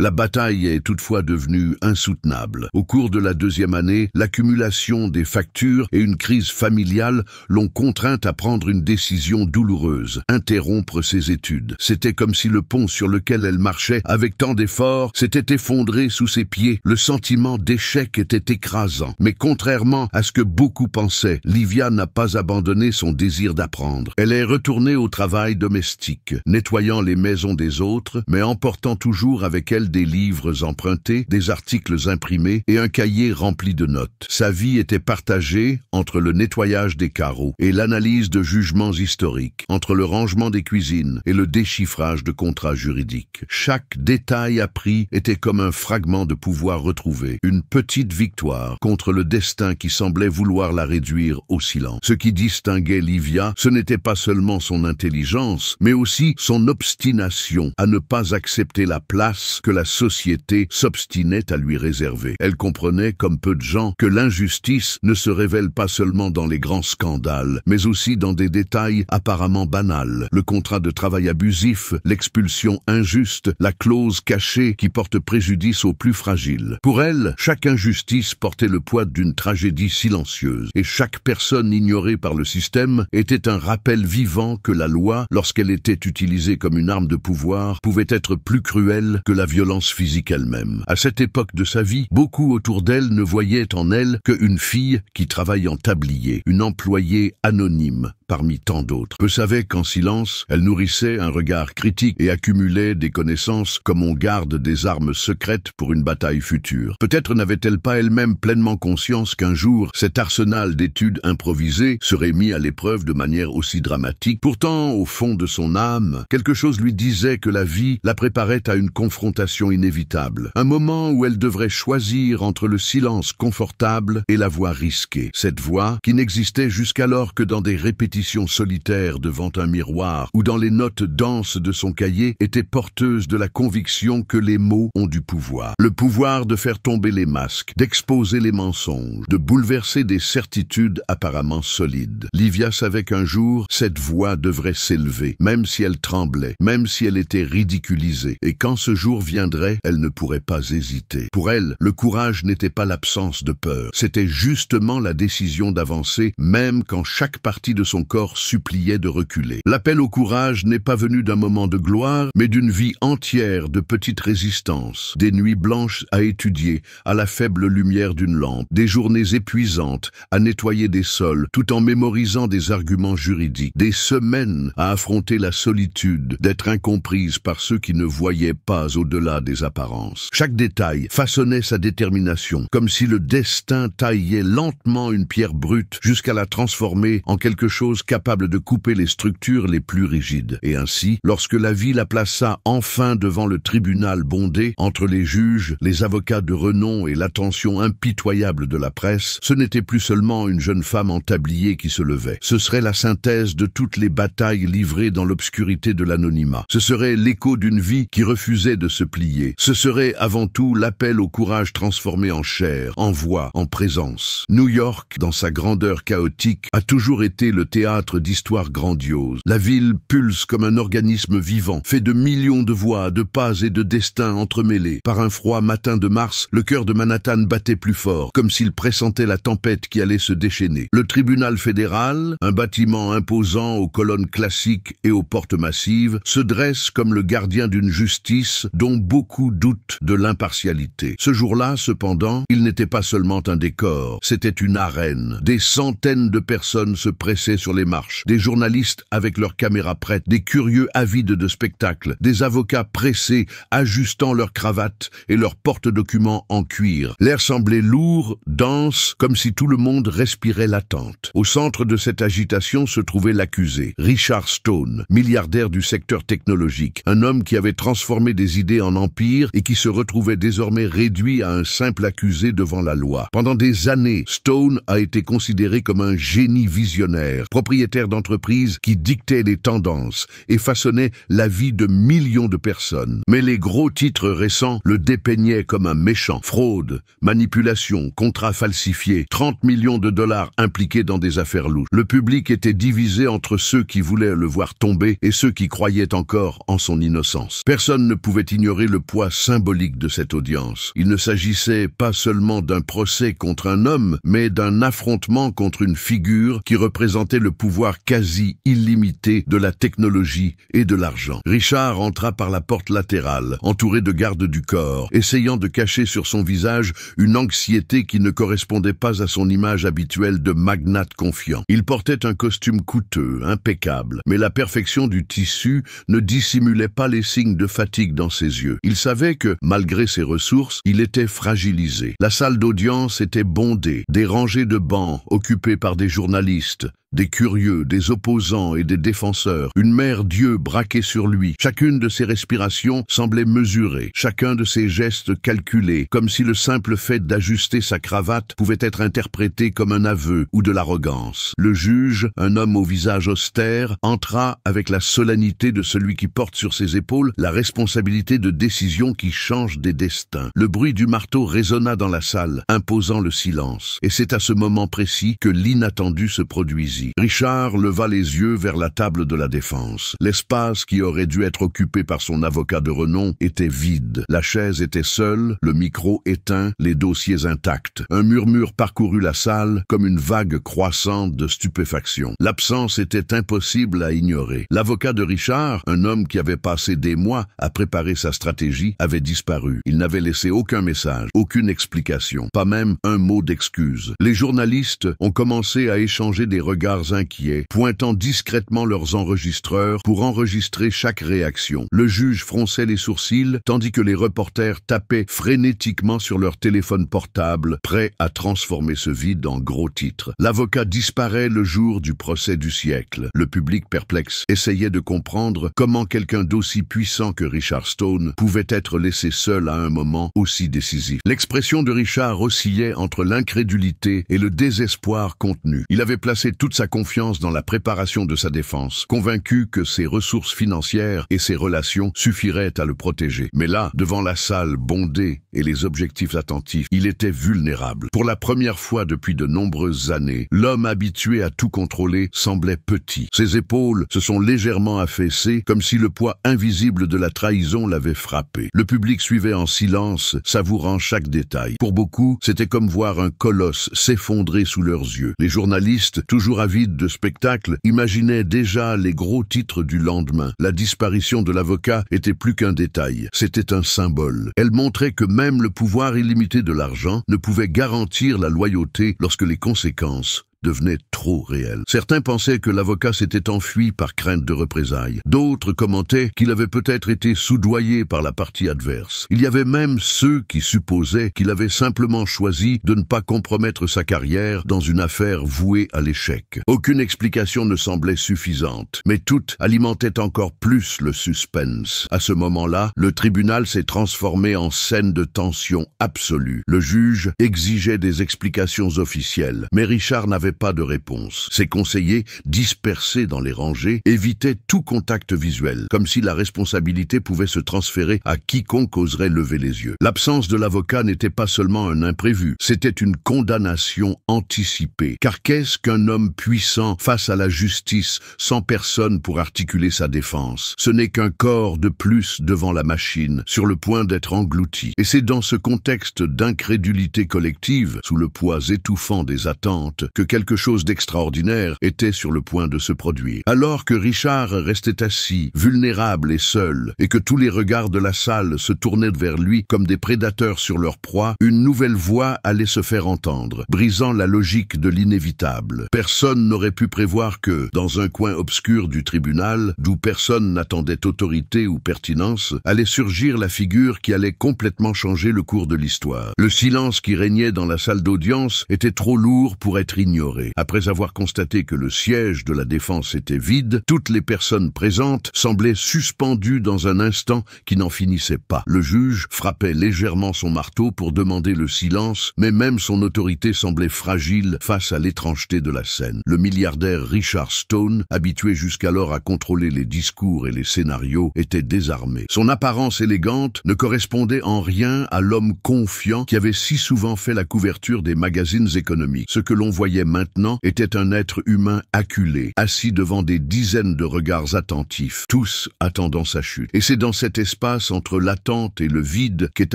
La bataille est toutefois devenue insoutenable. Au cours de la deuxième année, l'accumulation des factures et une crise familiale l'ont contrainte à prendre une décision douloureuse, interrompre ses études. C'était comme si le pont sur lequel elle marchait avec tant d'efforts s'était effondré sous ses pieds. Le sentiment d'échec était écrasant. Mais contrairement à ce que beaucoup pensaient, Livia n'a pas abandonné son désir d'apprendre. Elle est retournée au travail domestique, nettoyant les maisons des autres, mais emportant toujours avec elle des livres empruntés, des articles imprimés et un cahier rempli de notes. Sa vie était partagée entre le nettoyage des carreaux et l'analyse de jugements historiques, entre le rangement des cuisines et le déchiffrage de contrats juridiques. Chaque détail appris était comme un fragment de pouvoir retrouvé, une petite victoire contre le destin qui semblait vouloir la réduire au silence. Ce qui distinguait Livia, ce n'était pas seulement son intelligence, mais aussi son obstination à ne pas accepter la place que la société s'obstinait à lui réserver. Elle comprenait, comme peu de gens, que l'injustice ne se révèle pas seulement dans les grands scandales, mais aussi dans des détails apparemment banals. Le contrat de travail abusif, l'expulsion injuste, la clause cachée qui porte préjudice aux plus fragiles. Pour elle, chaque injustice portait le poids d'une tragédie silencieuse, et chaque personne ignorée par le système était un rappel vivant que la loi, lorsqu'elle était utilisée comme une arme de pouvoir, pouvait être plus cruelle que la violence physique elle-même. À cette époque de sa vie, beaucoup autour d'elle ne voyaient en elle qu'une fille qui travaille en tablier, une employée anonyme parmi tant d'autres. Peu savaient qu'en silence, elle nourrissait un regard critique et accumulait des connaissances comme on garde des armes secrètes pour une bataille future. Peut-être n'avait-elle pas elle-même pleinement conscience qu'un jour, cet arsenal d'études improvisées serait mis à l'épreuve de manière aussi dramatique. Pourtant, au fond de son âme, quelque chose lui disait que la vie la préparait à une confrontation inévitable. Un moment où elle devrait choisir entre le silence confortable et la voie risquée. Cette voie, qui n'existait jusqu'alors que dans des répétitions solitaires devant un miroir ou dans les notes denses de son cahier, était porteuse de la conviction que les mots ont du pouvoir. Le pouvoir de faire tomber les masques, d'exposer les mensonges, de bouleverser des certitudes apparemment solides. Livia savait qu'un jour, cette voix devrait s'élever, même si elle tremblait, même si elle était ridiculisée. Et quand ce jour viendrait, elle ne pourrait pas hésiter. Pour elle, le courage n'était pas l'absence de peur, c'était justement la décision d'avancer, même quand chaque partie de son corps suppliait de reculer. L'appel au courage n'est pas venu d'un moment de gloire, mais d'une vie entière de petites résistances, des nuits blanches à étudier à la faible lumière d'une lampe, des journées épuisantes à nettoyer des sols tout en mémorisant des arguments juridiques, des semaines à affronter la solitude d'être incomprise par ceux qui ne voyaient pas au-delà des apparences. Chaque détail façonnait sa détermination, comme si le destin taillait lentement une pierre brute jusqu'à la transformer en quelque chose capable de couper les structures les plus rigides. Et ainsi, lorsque la vie la plaça enfin devant le tribunal bondé, entre les juges, les avocats de renom et l'attention impitoyable de la presse, ce n'était plus seulement une jeune femme en tablier qui se levait. Ce serait la synthèse de toutes les batailles livrées dans l'obscurité de l'anonymat. Ce serait l'écho d'une vie qui refusait de se plier. Ce serait avant tout l'appel au courage transformé en chair, en voix, en présence. New York, dans sa grandeur chaotique, a toujours été le théâtre d'histoires grandioses. La ville pulse comme un organisme vivant, fait de millions de voix, de pas et de destins entremêlés. Par un froid matin de mars, le cœur de Manhattan battait plus fort, comme s'il pressentait la tempête qui allait se déchaîner. Le tribunal fédéral, un bâtiment imposant aux colonnes classiques et aux portes massives, se dresse comme le gardien d'une justice dont beaucoup doutent de l'impartialité. Ce jour-là, cependant, il n'était pas seulement un décor, c'était une arène. Des centaines de personnes se pressaient sur les marches, des journalistes avec leurs caméras prêtes, des curieux avides de spectacle, des avocats pressés, ajustant leurs cravates et leurs porte-documents en cuir. L'air semblait lourd, dense, comme si tout le monde respirait l'attente. Au centre de cette agitation se trouvait l'accusé, Richard Stone, milliardaire du secteur technologique, un homme qui avait transformé des idées en empire et qui se retrouvait désormais réduit à un simple accusé devant la loi. Pendant des années, Stone a été considéré comme un génie visionnaire, propriétaire d'entreprises qui dictaient les tendances et façonnaient la vie de millions de personnes. Mais les gros titres récents le dépeignaient comme un méchant. Fraude, manipulation, contrats falsifiés, 30 millions de dollars impliqués dans des affaires louches. Le public était divisé entre ceux qui voulaient le voir tomber et ceux qui croyaient encore en son innocence. Personne ne pouvait ignorer le poids symbolique de cette audience. Il ne s'agissait pas seulement d'un procès contre un homme, mais d'un affrontement contre une figure qui représentait le pouvoir quasi illimité de la technologie et de l'argent. Richard entra par la porte latérale, entouré de gardes du corps, essayant de cacher sur son visage une anxiété qui ne correspondait pas à son image habituelle de magnate confiant. Il portait un costume coûteux, impeccable, mais la perfection du tissu ne dissimulait pas les signes de fatigue dans ses yeux. Il savait que, malgré ses ressources, il était fragilisé. La salle d'audience était bondée, des rangées de bancs occupées par des journalistes, des curieux, des opposants et des défenseurs. Une mère Dieu braquée sur lui. Chacune de ses respirations semblait mesurée, chacun de ses gestes calculés, comme si le simple fait d'ajuster sa cravate pouvait être interprété comme un aveu ou de l'arrogance. Le juge, un homme au visage austère, entra avec la solennité de celui qui porte sur ses épaules la responsabilité de décisions qui changent des destins. Le bruit du marteau résonna dans la salle, imposant le silence. Et c'est à ce moment précis que l'inattendu se produisit. Richard leva les yeux vers la table de la défense. L'espace qui aurait dû être occupé par son avocat de renom était vide. La chaise était seule, le micro éteint, les dossiers intacts. Un murmure parcourut la salle comme une vague croissante de stupéfaction. L'absence était impossible à ignorer. L'avocat de Richard, un homme qui avait passé des mois à préparer sa stratégie, avait disparu. Il n'avait laissé aucun message, aucune explication, pas même un mot d'excuse. Les journalistes ont commencé à échanger des regards inquiets, pointant discrètement leurs enregistreurs pour enregistrer chaque réaction. Le juge fronçait les sourcils, tandis que les reporters tapaient frénétiquement sur leur téléphone portable, prêts à transformer ce vide en gros titres. L'avocat disparaît le jour du procès du siècle. Le public perplexe essayait de comprendre comment quelqu'un d'aussi puissant que Richard Stone pouvait être laissé seul à un moment aussi décisif. L'expression de Richard oscillait entre l'incrédulité et le désespoir contenu. Il avait placé toute sa confiance dans la préparation de sa défense, convaincu que ses ressources financières et ses relations suffiraient à le protéger. Mais là, devant la salle bondée et les objectifs attentifs, il était vulnérable. Pour la première fois depuis de nombreuses années, l'homme habitué à tout contrôler semblait petit. Ses épaules se sont légèrement affaissées, comme si le poids invisible de la trahison l'avait frappé. Le public suivait en silence, savourant chaque détail. Pour beaucoup, c'était comme voir un colosse s'effondrer sous leurs yeux. Les journalistes, toujours avides de spectacle, imaginait déjà les gros titres du lendemain. La disparition de l'avocat était plus qu'un détail, c'était un symbole. Elle montrait que même le pouvoir illimité de l'argent ne pouvait garantir la loyauté lorsque les conséquences devenait trop réel. Certains pensaient que l'avocat s'était enfui par crainte de représailles. D'autres commentaient qu'il avait peut-être été soudoyé par la partie adverse. Il y avait même ceux qui supposaient qu'il avait simplement choisi de ne pas compromettre sa carrière dans une affaire vouée à l'échec. Aucune explication ne semblait suffisante, mais toutes alimentaient encore plus le suspense. À ce moment-là, le tribunal s'est transformé en scène de tension absolue. Le juge exigeait des explications officielles, mais Richard n'avait pas de réponse. Ses conseillers, dispersés dans les rangées, évitaient tout contact visuel, comme si la responsabilité pouvait se transférer à quiconque oserait lever les yeux. L'absence de l'avocat n'était pas seulement un imprévu, c'était une condamnation anticipée. Car qu'est-ce qu'un homme puissant face à la justice, sans personne pour articuler sa défense? Ce n'est qu'un corps de plus devant la machine, sur le point d'être englouti. Et c'est dans ce contexte d'incrédulité collective, sous le poids étouffant des attentes, que quelque chose d'extraordinaire était sur le point de se produire. Alors que Richard restait assis, vulnérable et seul, et que tous les regards de la salle se tournaient vers lui comme des prédateurs sur leur proie, une nouvelle voix allait se faire entendre, brisant la logique de l'inévitable. Personne n'aurait pu prévoir que, dans un coin obscur du tribunal, d'où personne n'attendait autorité ou pertinence, allait surgir la figure qui allait complètement changer le cours de l'histoire. Le silence qui régnait dans la salle d'audience était trop lourd pour être ignoré. ignorée. Après avoir constaté que le siège de la défense était vide, toutes les personnes présentes semblaient suspendues dans un instant qui n'en finissait pas. Le juge frappait légèrement son marteau pour demander le silence, mais même son autorité semblait fragile face à l'étrangeté de la scène. Le milliardaire Richard Stone, habitué jusqu'alors à contrôler les discours et les scénarios, était désarmé. Son apparence élégante ne correspondait en rien à l'homme confiant qui avait si souvent fait la couverture des magazines économiques. Ce que l'on voyait maintenant était un être humain acculé, assis devant des dizaines de regards attentifs, tous attendant sa chute. Et c'est dans cet espace entre l'attente et le vide qu'est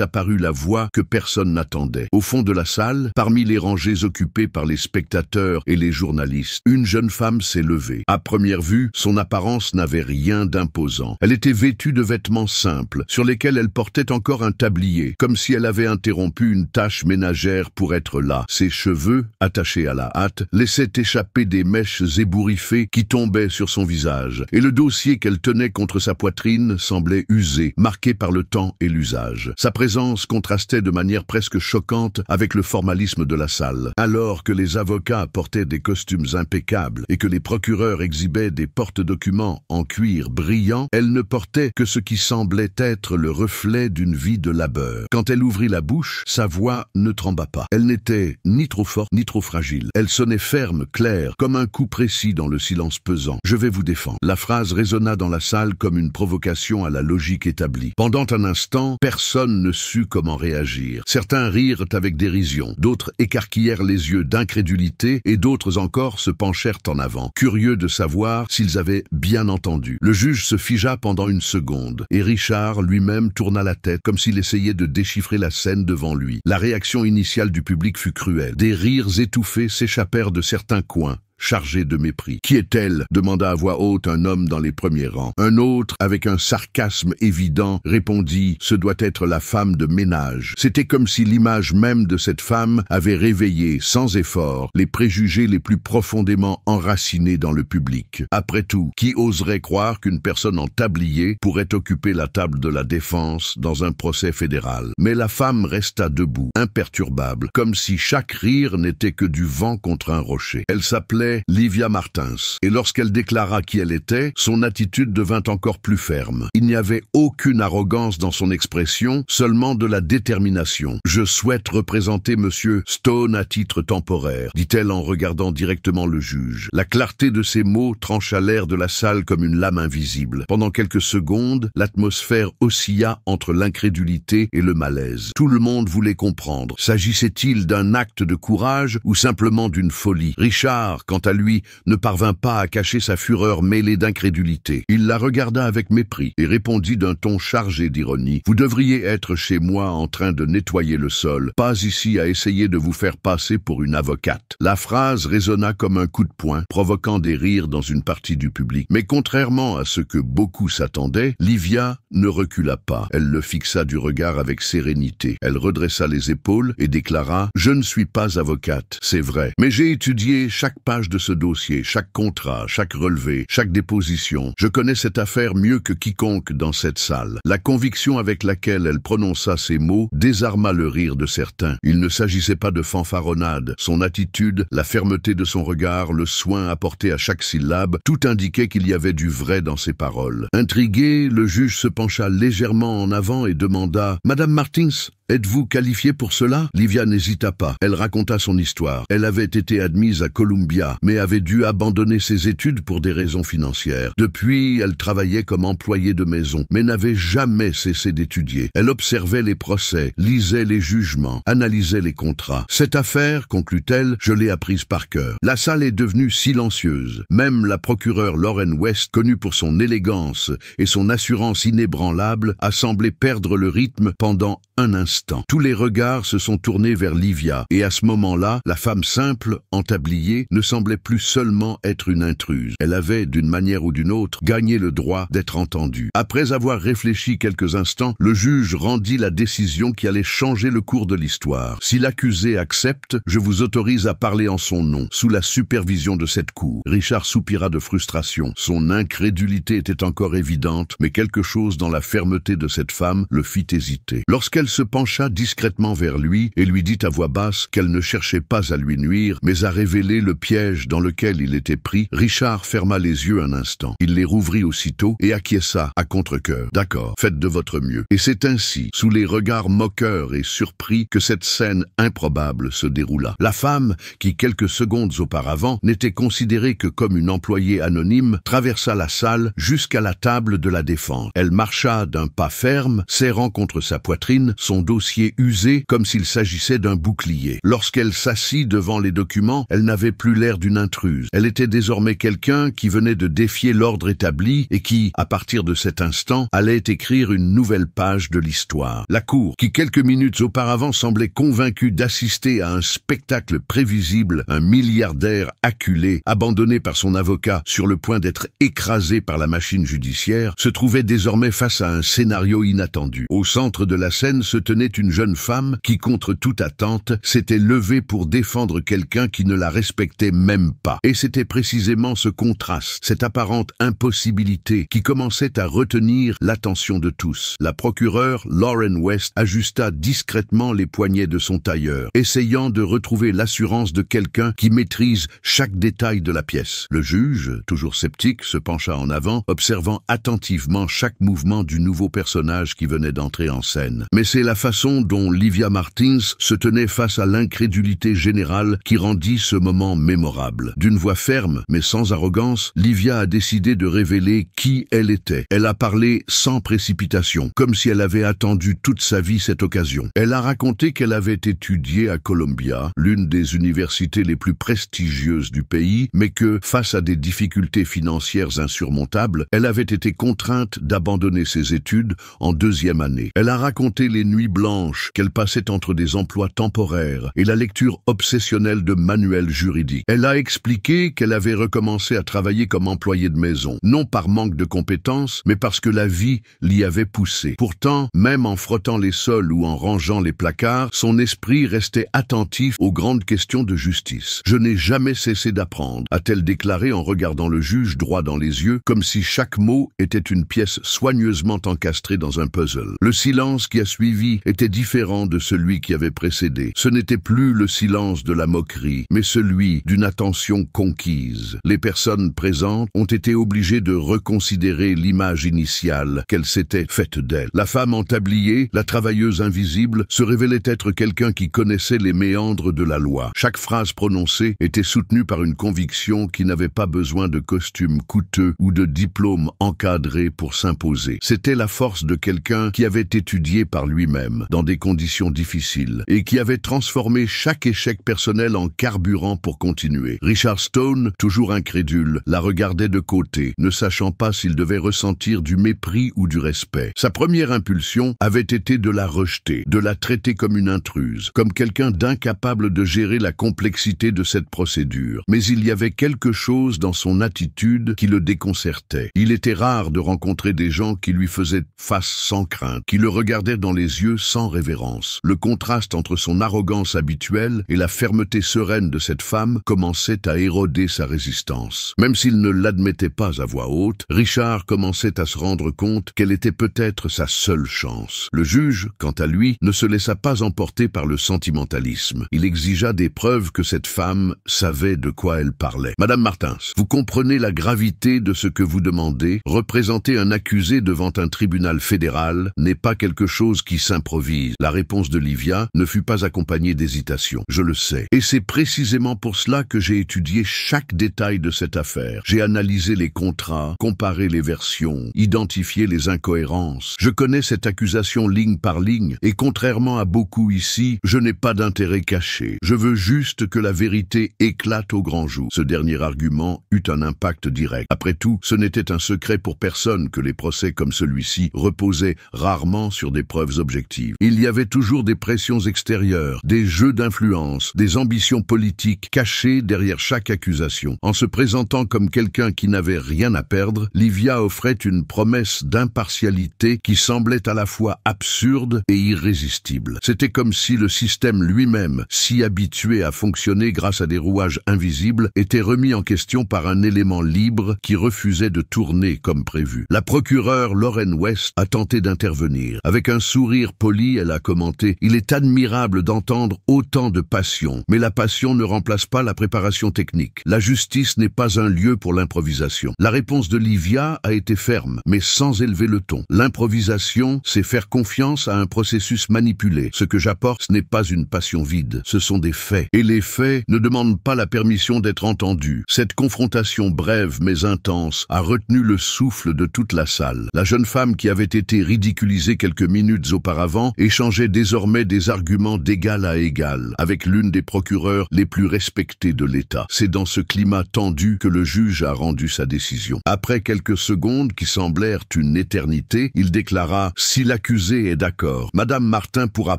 apparue la voix que personne n'attendait. Au fond de la salle, parmi les rangées occupées par les spectateurs et les journalistes, une jeune femme s'est levée. À première vue, son apparence n'avait rien d'imposant. Elle était vêtue de vêtements simples, sur lesquels elle portait encore un tablier, comme si elle avait interrompu une tâche ménagère pour être là. Ses cheveux, attachés à la hâte, laissaient échapper des mèches ébouriffées qui tombaient sur son visage, et le dossier qu'elle tenait contre sa poitrine semblait usé, marqué par le temps et l'usage. Sa présence contrastait de manière presque choquante avec le formalisme de la salle. Alors que les avocats portaient des costumes impeccables et que les procureurs exhibaient des porte-documents en cuir brillant, elle ne portait que ce qui semblait être le reflet d'une vie de labeur. Quand elle ouvrit la bouche, sa voix ne trembla pas. Elle n'était ni trop forte ni trop fragile. Elle sonnait ferme, claire, comme un coup précis dans le silence pesant. « Je vais vous défendre ». La phrase résonna dans la salle comme une provocation à la logique établie. Pendant un instant, personne ne sut comment réagir. Certains rirent avec dérision, d'autres écarquillèrent les yeux d'incrédulité et d'autres encore se penchèrent en avant, curieux de savoir s'ils avaient bien entendu. Le juge se figea pendant une seconde, et Richard lui-même tourna la tête comme s'il essayait de déchiffrer la scène devant lui. La réaction initiale du public fut cruelle. Des rires étouffés s'échappèrent de certains coins, chargé de mépris. « Qui est-elle » demanda à voix haute un homme dans les premiers rangs. Un autre, avec un sarcasme évident, répondit « Ce doit être la femme de ménage ». C'était comme si l'image même de cette femme avait réveillé, sans effort, les préjugés les plus profondément enracinés dans le public. Après tout, qui oserait croire qu'une personne en tablier pourrait occuper la table de la défense dans un procès fédéral? Mais la femme resta debout, imperturbable, comme si chaque rire n'était que du vent contre un rocher. Elle s'appelait Livia Martins, et lorsqu'elle déclara qui elle était, son attitude devint encore plus ferme. Il n'y avait aucune arrogance dans son expression, seulement de la détermination. « Je souhaite représenter Monsieur Stone à titre temporaire », dit-elle en regardant directement le juge. La clarté de ses mots trancha l'air de la salle comme une lame invisible. Pendant quelques secondes, l'atmosphère oscilla entre l'incrédulité et le malaise. Tout le monde voulait comprendre. S'agissait-il d'un acte de courage ou simplement d'une folie? Richard, quant à lui, ne parvint pas à cacher sa fureur mêlée d'incrédulité. Il la regarda avec mépris et répondit d'un ton chargé d'ironie. « Vous devriez être chez moi en train de nettoyer le sol, pas ici à essayer de vous faire passer pour une avocate. » La phrase résonna comme un coup de poing, provoquant des rires dans une partie du public. Mais contrairement à ce que beaucoup s'attendaient, Livia ne recula pas. Elle le fixa du regard avec sérénité. Elle redressa les épaules et déclara « Je ne suis pas avocate, c'est vrai, mais j'ai étudié chaque page de ce dossier, chaque contrat, chaque relevé, chaque déposition. Je connais cette affaire mieux que quiconque dans cette salle. » La conviction avec laquelle elle prononça ces mots désarma le rire de certains. Il ne s'agissait pas de fanfaronnade. Son attitude, la fermeté de son regard, le soin apporté à chaque syllabe, tout indiquait qu'il y avait du vrai dans ses paroles. Intrigué, le juge se pencha légèrement en avant et demanda « Madame Martins, êtes-vous qualifiée pour cela ?» Livia n'hésita pas. Elle raconta son histoire. Elle avait été admise à Columbia, mais avait dû abandonner ses études pour des raisons financières. Depuis, elle travaillait comme employée de maison, mais n'avait jamais cessé d'étudier. Elle observait les procès, lisait les jugements, analysait les contrats. « Cette affaire, conclut-elle, je l'ai apprise par cœur. » La salle est devenue silencieuse. Même la procureure Lauren West, connue pour son élégance et son assurance inébranlable, a semblé perdre le rythme pendant un instant. Tous les regards se sont tournés vers Livia, et à ce moment-là, la femme simple, en tablier, ne semblait plus seulement être une intruse. Elle avait, d'une manière ou d'une autre, gagné le droit d'être entendue. Après avoir réfléchi quelques instants, le juge rendit la décision qui allait changer le cours de l'histoire. « Si l'accusé accepte, je vous autorise à parler en son nom, sous la supervision de cette cour. » Richard soupira de frustration. Son incrédulité était encore évidente, mais quelque chose dans la fermeté de cette femme le fit hésiter. Lorsqu'elle se pencha pencha discrètement vers lui et lui dit à voix basse qu'elle ne cherchait pas à lui nuire, mais à révéler le piège dans lequel il était pris. Richard ferma les yeux un instant. Il les rouvrit aussitôt et acquiesça à contre-cœur. « D'accord, faites de votre mieux. » Et c'est ainsi, sous les regards moqueurs et surpris, que cette scène improbable se déroula. La femme, qui quelques secondes auparavant n'était considérée que comme une employée anonyme, traversa la salle jusqu'à la table de la défense. Elle marcha d'un pas ferme, serrant contre sa poitrine son dossier usé comme s'il s'agissait d'un bouclier. Lorsqu'elle s'assit devant les documents, elle n'avait plus l'air d'une intruse. Elle était désormais quelqu'un qui venait de défier l'ordre établi et qui, à partir de cet instant, allait écrire une nouvelle page de l'histoire. La cour, qui quelques minutes auparavant semblait convaincue d'assister à un spectacle prévisible, un milliardaire acculé, abandonné par son avocat sur le point d'être écrasé par la machine judiciaire, se trouvait désormais face à un scénario inattendu. Au centre de la scène se tenait une jeune femme qui, contre toute attente, s'était levée pour défendre quelqu'un qui ne la respectait même pas. Et c'était précisément ce contraste, cette apparente impossibilité qui commençait à retenir l'attention de tous. La procureure, Lauren West, ajusta discrètement les poignets de son tailleur, essayant de retrouver l'assurance de quelqu'un qui maîtrise chaque détail de la pièce. Le juge, toujours sceptique, se pencha en avant, observant attentivement chaque mouvement du nouveau personnage qui venait d'entrer en scène. Mais c'est la façon dont Livia Martins se tenait face à l'incrédulité générale qui rendit ce moment mémorable. D'une voix ferme, mais sans arrogance, Livia a décidé de révéler qui elle était. Elle a parlé sans précipitation, comme si elle avait attendu toute sa vie cette occasion. Elle a raconté qu'elle avait étudié à Columbia, l'une des universités les plus prestigieuses du pays, mais que, face à des difficultés financières insurmontables, elle avait été contrainte d'abandonner ses études en deuxième année. Elle a raconté les nuits blanches qu'elle passait entre des emplois temporaires et la lecture obsessionnelle de manuels juridiques. Elle a expliqué qu'elle avait recommencé à travailler comme employée de maison, non par manque de compétences, mais parce que la vie l'y avait poussée. Pourtant, même en frottant les sols ou en rangeant les placards, son esprit restait attentif aux grandes questions de justice. « Je n'ai jamais cessé d'apprendre », a-t-elle déclaré en regardant le juge droit dans les yeux, comme si chaque mot était une pièce soigneusement encastrée dans un puzzle. Le silence qui a suivi était différent de celui qui avait précédé. Ce n'était plus le silence de la moquerie, mais celui d'une attention conquise. Les personnes présentes ont été obligées de reconsidérer l'image initiale qu'elles s'étaient faite d'elle. La femme en tablier, la travailleuse invisible, se révélait être quelqu'un qui connaissait les méandres de la loi. Chaque phrase prononcée était soutenue par une conviction qui n'avait pas besoin de costumes coûteux ou de diplômes encadrés pour s'imposer. C'était la force de quelqu'un qui avait étudié par lui-même, dans des conditions difficiles, et qui avait transformé chaque échec personnel en carburant pour continuer. Richard Stone, toujours incrédule, la regardait de côté, ne sachant pas s'il devait ressentir du mépris ou du respect. Sa première impulsion avait été de la rejeter, de la traiter comme une intruse, comme quelqu'un d'incapable de gérer la complexité de cette procédure. Mais il y avait quelque chose dans son attitude qui le déconcertait. Il était rare de rencontrer des gens qui lui faisaient face sans crainte, qui le regardaient dans les yeux sans révérence. Le contraste entre son arrogance habituelle et la fermeté sereine de cette femme commençait à éroder sa résistance. Même s'il ne l'admettait pas à voix haute, Richard commençait à se rendre compte qu'elle était peut-être sa seule chance. Le juge, quant à lui, ne se laissa pas emporter par le sentimentalisme. Il exigea des preuves que cette femme savait de quoi elle parlait. « Madame Martins, vous comprenez la gravité de ce que vous demandez. Représenter un accusé devant un tribunal fédéral n'est pas quelque chose qui s'improvise. » La réponse de Livia ne fut pas accompagnée d'hésitation. « Je le sais. Et c'est précisément pour cela que j'ai étudié chaque détail de cette affaire. J'ai analysé les contrats, comparé les versions, identifié les incohérences. Je connais cette accusation ligne par ligne, et contrairement à beaucoup ici, je n'ai pas d'intérêt caché. Je veux juste que la vérité éclate au grand jour. » Ce dernier argument eut un impact direct. Après tout, ce n'était un secret pour personne que les procès comme celui-ci reposaient rarement sur des preuves objectives. Il y avait toujours des pressions extérieures, des jeux d'influence, des ambitions politiques cachées derrière chaque accusation. En se présentant comme quelqu'un qui n'avait rien à perdre, Livia offrait une promesse d'impartialité qui semblait à la fois absurde et irrésistible. C'était comme si le système lui-même, si habitué à fonctionner grâce à des rouages invisibles, était remis en question par un élément libre qui refusait de tourner comme prévu. La procureure Lauren West a tenté d'intervenir. Avec un sourire poli polie, elle a commenté « Il est admirable d'entendre autant de passion, mais la passion ne remplace pas la préparation technique. La justice n'est pas un lieu pour l'improvisation. » La réponse de Livia a été ferme, mais sans élever le ton. L'improvisation, c'est faire confiance à un processus manipulé. Ce que j'apporte, ce n'est pas une passion vide, ce sont des faits. Et les faits ne demandent pas la permission d'être entendus. Cette confrontation brève mais intense a retenu le souffle de toute la salle. La jeune femme qui avait été ridiculisée quelques minutes auparavant échangeait désormais des arguments d'égal à égal avec l'une des procureurs les plus respectées de l'État. C'est dans ce climat tendu que le juge a rendu sa décision. Après quelques secondes qui semblèrent une éternité, il déclara « Si l'accusé est d'accord, Madame Martin pourra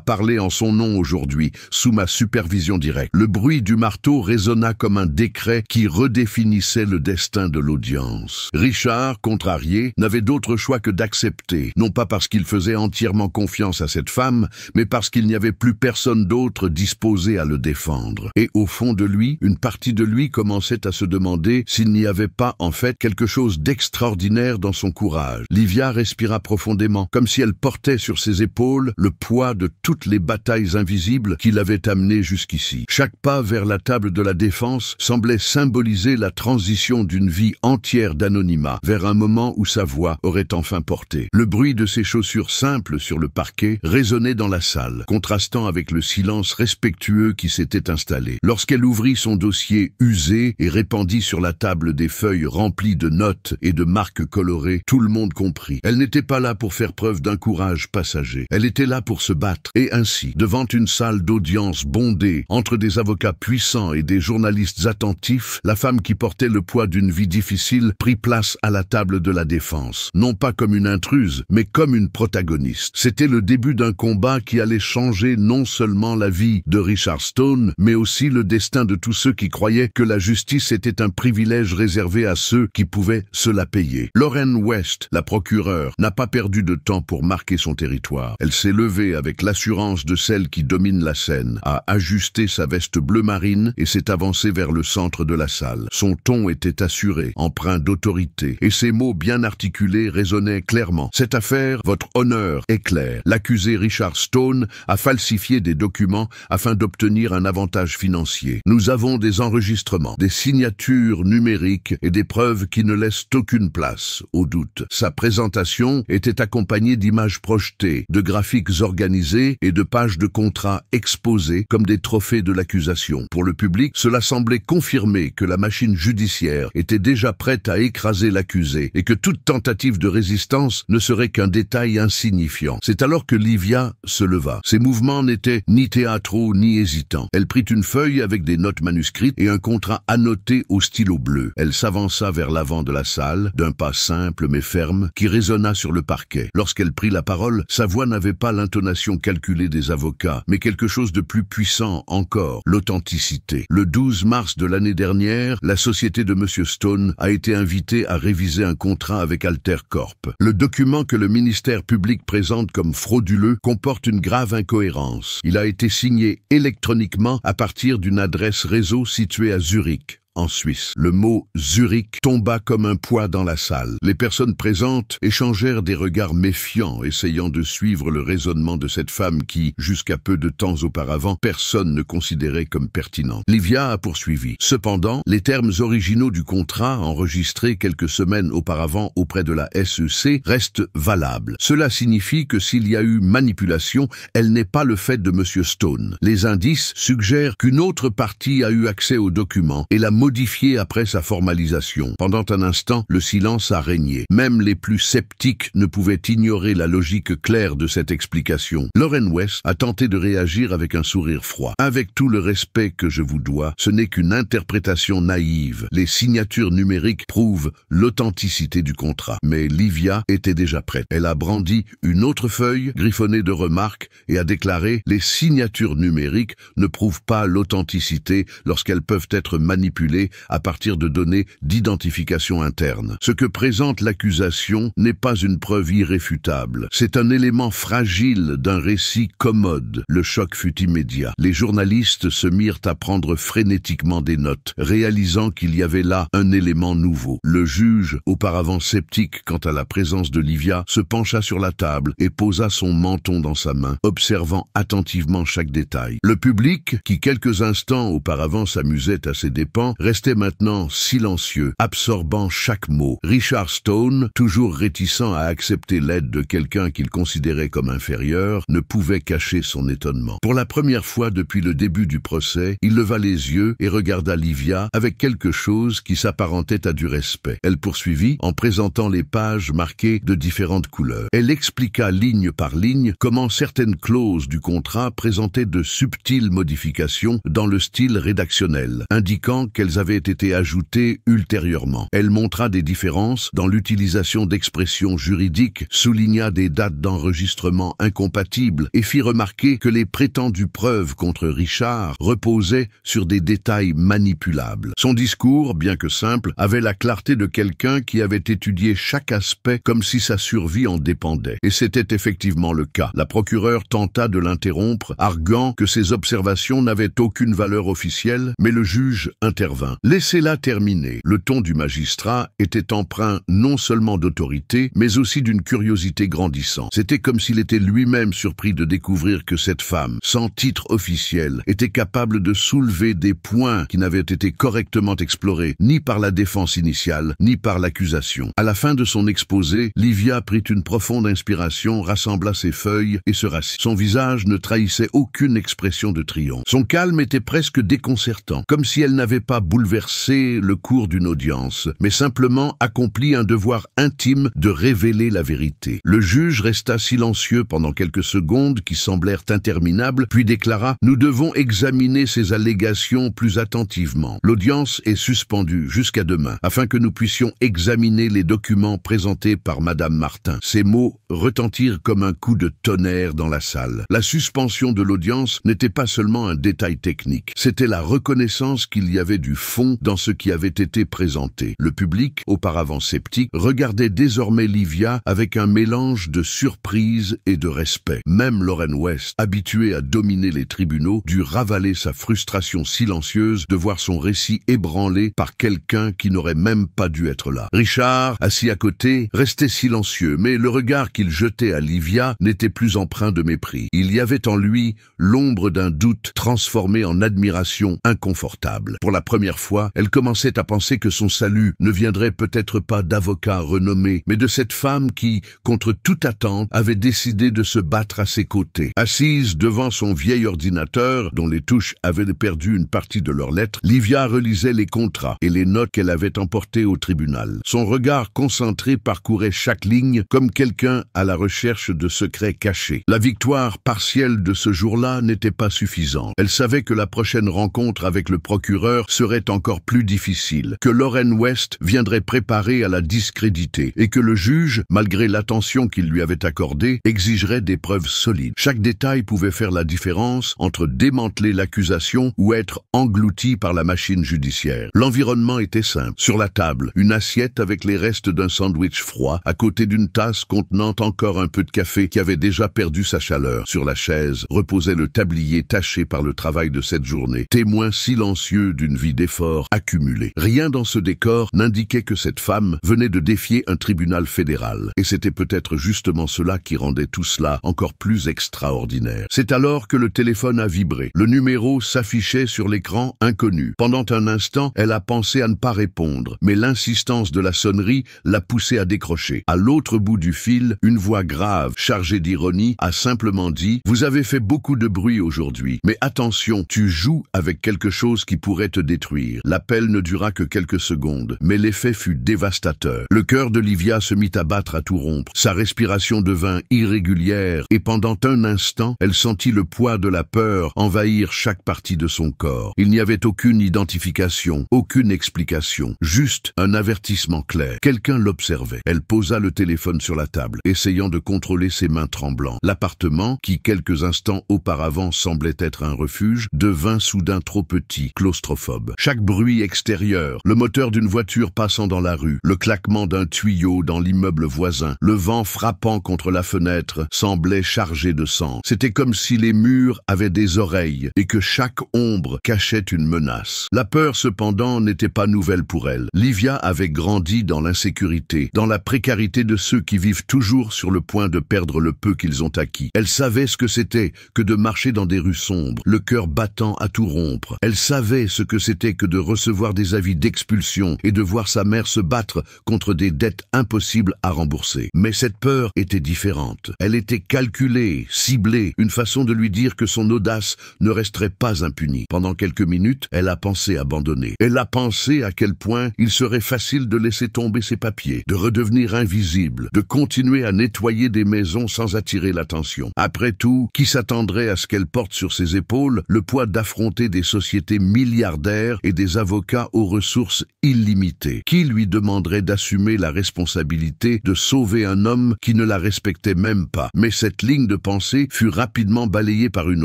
parler en son nom aujourd'hui, sous ma supervision directe. » Le bruit du marteau résonna comme un décret qui redéfinissait le destin de l'audience. Richard, contrarié, n'avait d'autre choix que d'accepter, non pas parce qu'il faisait entièrement confiance à cette femme, mais parce qu'il n'y avait plus personne d'autre disposé à le défendre. Et au fond de lui, une partie de lui commençait à se demander s'il n'y avait pas en fait quelque chose d'extraordinaire dans son courage. Livia respira profondément, comme si elle portait sur ses épaules le poids de toutes les batailles invisibles qui l'avaient amenée jusqu'ici. Chaque pas vers la table de la défense semblait symboliser la transition d'une vie entière d'anonymat vers un moment où sa voix aurait enfin porté. Le bruit de ses chaussures simples sur le parquet résonnait dans la salle, contrastant avec le silence respectueux qui s'était installé. Lorsqu'elle ouvrit son dossier usé et répandit sur la table des feuilles remplies de notes et de marques colorées, tout le monde comprit. Elle n'était pas là pour faire preuve d'un courage passager. Elle était là pour se battre. Et ainsi, devant une salle d'audience bondée, entre des avocats puissants et des journalistes attentifs, la femme qui portait le poids d'une vie difficile prit place à la table de la défense. Non pas comme une intruse, mais comme une protagoniste. C'était le début d'un combat qui allait changer non seulement la vie de Richard Stone, mais aussi le destin de tous ceux qui croyaient que la justice était un privilège réservé à ceux qui pouvaient se la payer. Lauren West, la procureure, n'a pas perdu de temps pour marquer son territoire. Elle s'est levée avec l'assurance de celle qui domine la scène, a ajusté sa veste bleu marine et s'est avancée vers le centre de la salle. Son ton était assuré, empreint d'autorité, et ses mots bien articulés résonnaient clairement. Cette affaire, votre honneur est clair. L'accusé Richard Stone a falsifié des documents afin d'obtenir un avantage financier. Nous avons des enregistrements, des signatures numériques et des preuves qui ne laissent aucune place au doute. Sa présentation était accompagnée d'images projetées, de graphiques organisés et de pages de contrats exposées comme des trophées de l'accusation. Pour le public, cela semblait confirmer que la machine judiciaire était déjà prête à écraser l'accusé et que toute tentative de résistance ne serait qu'un détail insignifiant. C'est alors que Livia se leva. Ses mouvements n'étaient ni théâtraux ni hésitants. Elle prit une feuille avec des notes manuscrites et un contrat annoté au stylo bleu. Elle s'avança vers l'avant de la salle, d'un pas simple mais ferme, qui résonna sur le parquet. Lorsqu'elle prit la parole, sa voix n'avait pas l'intonation calculée des avocats, mais quelque chose de plus puissant encore, l'authenticité. Le 12 mars de l'année dernière, la société de M. Stone a été invitée à réviser un contrat avec Alter Corp. Le document que le ministère public présente comme frauduleux comporte une grave incohérence. Il a été signé électroniquement à partir d'une adresse réseau située à Zurich, en Suisse. Le mot Zurich tomba comme un poids dans la salle. Les personnes présentes échangèrent des regards méfiants, essayant de suivre le raisonnement de cette femme qui, jusqu'à peu de temps auparavant, personne ne considérait comme pertinente. Livia a poursuivi. Cependant, les termes originaux du contrat, enregistrés quelques semaines auparavant auprès de la SEC, restent valables. Cela signifie que s'il y a eu manipulation, elle n'est pas le fait de M. Stone. Les indices suggèrent qu'une autre partie a eu accès aux documents et l'a modifié après sa formalisation. Pendant un instant, le silence a régné. Même les plus sceptiques ne pouvaient ignorer la logique claire de cette explication. Lauren West a tenté de réagir avec un sourire froid. Avec tout le respect que je vous dois, ce n'est qu'une interprétation naïve. Les signatures numériques prouvent l'authenticité du contrat. Mais Livia était déjà prête. Elle a brandi une autre feuille, griffonnée de remarques, et a déclaré « Les signatures numériques ne prouvent pas l'authenticité lorsqu'elles peuvent être manipulées manipulés à partir de données d'identification interne. Ce que présente l'accusation n'est pas une preuve irréfutable. C'est un élément fragile d'un récit commode. Le choc fut immédiat. Les journalistes se mirent à prendre frénétiquement des notes, réalisant qu'il y avait là un élément nouveau. Le juge, auparavant sceptique quant à la présence de Livia, se pencha sur la table et posa son menton dans sa main, observant attentivement chaque détail. Le public, qui quelques instants auparavant s'amusait à ses dépens, restait maintenant silencieux, absorbant chaque mot. Richard Stone, toujours réticent à accepter l'aide de quelqu'un qu'il considérait comme inférieur, ne pouvait cacher son étonnement. Pour la première fois depuis le début du procès, il leva les yeux et regarda Livia avec quelque chose qui s'apparentait à du respect. Elle poursuivit en présentant les pages marquées de différentes couleurs. Elle expliqua ligne par ligne comment certaines clauses du contrat présentaient de subtiles modifications dans le style rédactionnel, indiquant qu'elles avaient été ajoutées ultérieurement. Elle montra des différences dans l'utilisation d'expressions juridiques, souligna des dates d'enregistrement incompatibles et fit remarquer que les prétendues preuves contre Richard reposaient sur des détails manipulables. Son discours, bien que simple, avait la clarté de quelqu'un qui avait étudié chaque aspect comme si sa survie en dépendait. Et c'était effectivement le cas. La procureure tenta de l'interrompre, arguant que ses observations n'avaient aucune valeur officielle, mais le juge intervint. Laissez-la terminer. Le ton du magistrat était empreint non seulement d'autorité, mais aussi d'une curiosité grandissante. C'était comme s'il était lui-même surpris de découvrir que cette femme, sans titre officiel, était capable de soulever des points qui n'avaient été correctement explorés, ni par la défense initiale, ni par l'accusation. À la fin de son exposé, Livia prit une profonde inspiration, rassembla ses feuilles et se rassit. Son visage ne trahissait aucune expression de triomphe. Son calme était presque déconcertant, comme si elle n'avait pas bouleversé le cours d'une audience, mais simplement accompli un devoir intime de révéler la vérité. Le juge resta silencieux pendant quelques secondes qui semblèrent interminables, puis déclara « Nous devons examiner ces allégations plus attentivement. L'audience est suspendue jusqu'à demain, afin que nous puissions examiner les documents présentés par Madame Martin. » Ces mots retentirent comme un coup de tonnerre dans la salle. La suspension de l'audience n'était pas seulement un détail technique, c'était la reconnaissance qu'il y avait du fond dans ce qui avait été présenté. Le public, auparavant sceptique, regardait désormais Livia avec un mélange de surprise et de respect. Même Loren West, habitué à dominer les tribunaux, dut ravaler sa frustration silencieuse de voir son récit ébranlé par quelqu'un qui n'aurait même pas dû être là. Richard, assis à côté, restait silencieux, mais le regard qu'il jetait à Livia n'était plus empreint de mépris. Il y avait en lui l'ombre d'un doute transformé en admiration inconfortable. Pour la première fois, elle commençait à penser que son salut ne viendrait peut-être pas d'avocat renommé, mais de cette femme qui, contre toute attente, avait décidé de se battre à ses côtés. Assise devant son vieil ordinateur, dont les touches avaient perdu une partie de leurs lettres, Livia relisait les contrats et les notes qu'elle avait emportées au tribunal. Son regard concentré parcourait chaque ligne comme quelqu'un à la recherche de secrets cachés. La victoire partielle de ce jour-là n'était pas suffisante. Elle savait que la prochaine rencontre avec le procureur serait encore plus difficile, que Loren West viendrait préparer à la discréditer et que le juge, malgré l'attention qu'il lui avait accordée, exigerait des preuves solides. Chaque détail pouvait faire la différence entre démanteler l'accusation ou être englouti par la machine judiciaire. L'environnement était simple. Sur la table, une assiette avec les restes d'un sandwich froid, à côté d'une tasse contenant encore un peu de café qui avait déjà perdu sa chaleur. Sur la chaise reposait le tablier taché par le travail de cette journée, témoin silencieux d'une vie d'efforts accumulée. Rien dans ce décor n'indiquait que cette femme venait de défier un tribunal fédéral. Et c'était peut-être justement cela qui rendait tout cela encore plus extraordinaire. C'est alors que le téléphone a vibré. Le numéro s'affichait sur l'écran inconnu. Pendant un instant, elle a pensé à ne pas répondre, mais l'insistance de la sonnerie l'a poussée à décrocher. À l'autre bout du fil, une voix grave, chargée d'ironie, a simplement dit « Vous avez fait beaucoup de bruit aujourd'hui, mais attention, tu joues avec quelque chose qui pourrait te détruire. » L'appel ne dura que quelques secondes, mais l'effet fut dévastateur. Le cœur de Livia se mit à battre à tout rompre. Sa respiration devint irrégulière et pendant un instant, elle sentit le poids de la peur envahir chaque partie de son corps. Il n'y avait aucune identification, aucune explication, juste un avertissement clair. Quelqu'un l'observait. Elle posa le téléphone sur la table, essayant de contrôler ses mains tremblantes. L'appartement, qui quelques instants auparavant semblait être un refuge, devint soudain trop petit, claustrophobe. chaque bruit extérieur, le moteur d'une voiture passant dans la rue, le claquement d'un tuyau dans l'immeuble voisin, le vent frappant contre la fenêtre semblait chargé de sang. C'était comme si les murs avaient des oreilles et que chaque ombre cachait une menace. La peur, cependant, n'était pas nouvelle pour elle. Livia avait grandi dans l'insécurité, dans la précarité de ceux qui vivent toujours sur le point de perdre le peu qu'ils ont acquis. Elle savait ce que c'était que de marcher dans des rues sombres, le cœur battant à tout rompre. Elle savait ce que c'était que de recevoir des avis d'expulsion et de voir sa mère se battre contre des dettes impossibles à rembourser. Mais cette peur était différente. Elle était calculée, ciblée, une façon de lui dire que son audace ne resterait pas impunie. Pendant quelques minutes, elle a pensé abandonner. Elle a pensé à quel point il serait facile de laisser tomber ses papiers, de redevenir invisible, de continuer à nettoyer des maisons sans attirer l'attention. Après tout, qui s'attendrait à ce qu'elle porte sur ses épaules le poids d'affronter des sociétés milliardaires et des avocats aux ressources illimitées? Qui lui demanderait d'assumer la responsabilité de sauver un homme qui ne la respectait même pas? Mais cette ligne de pensée fut rapidement balayée par une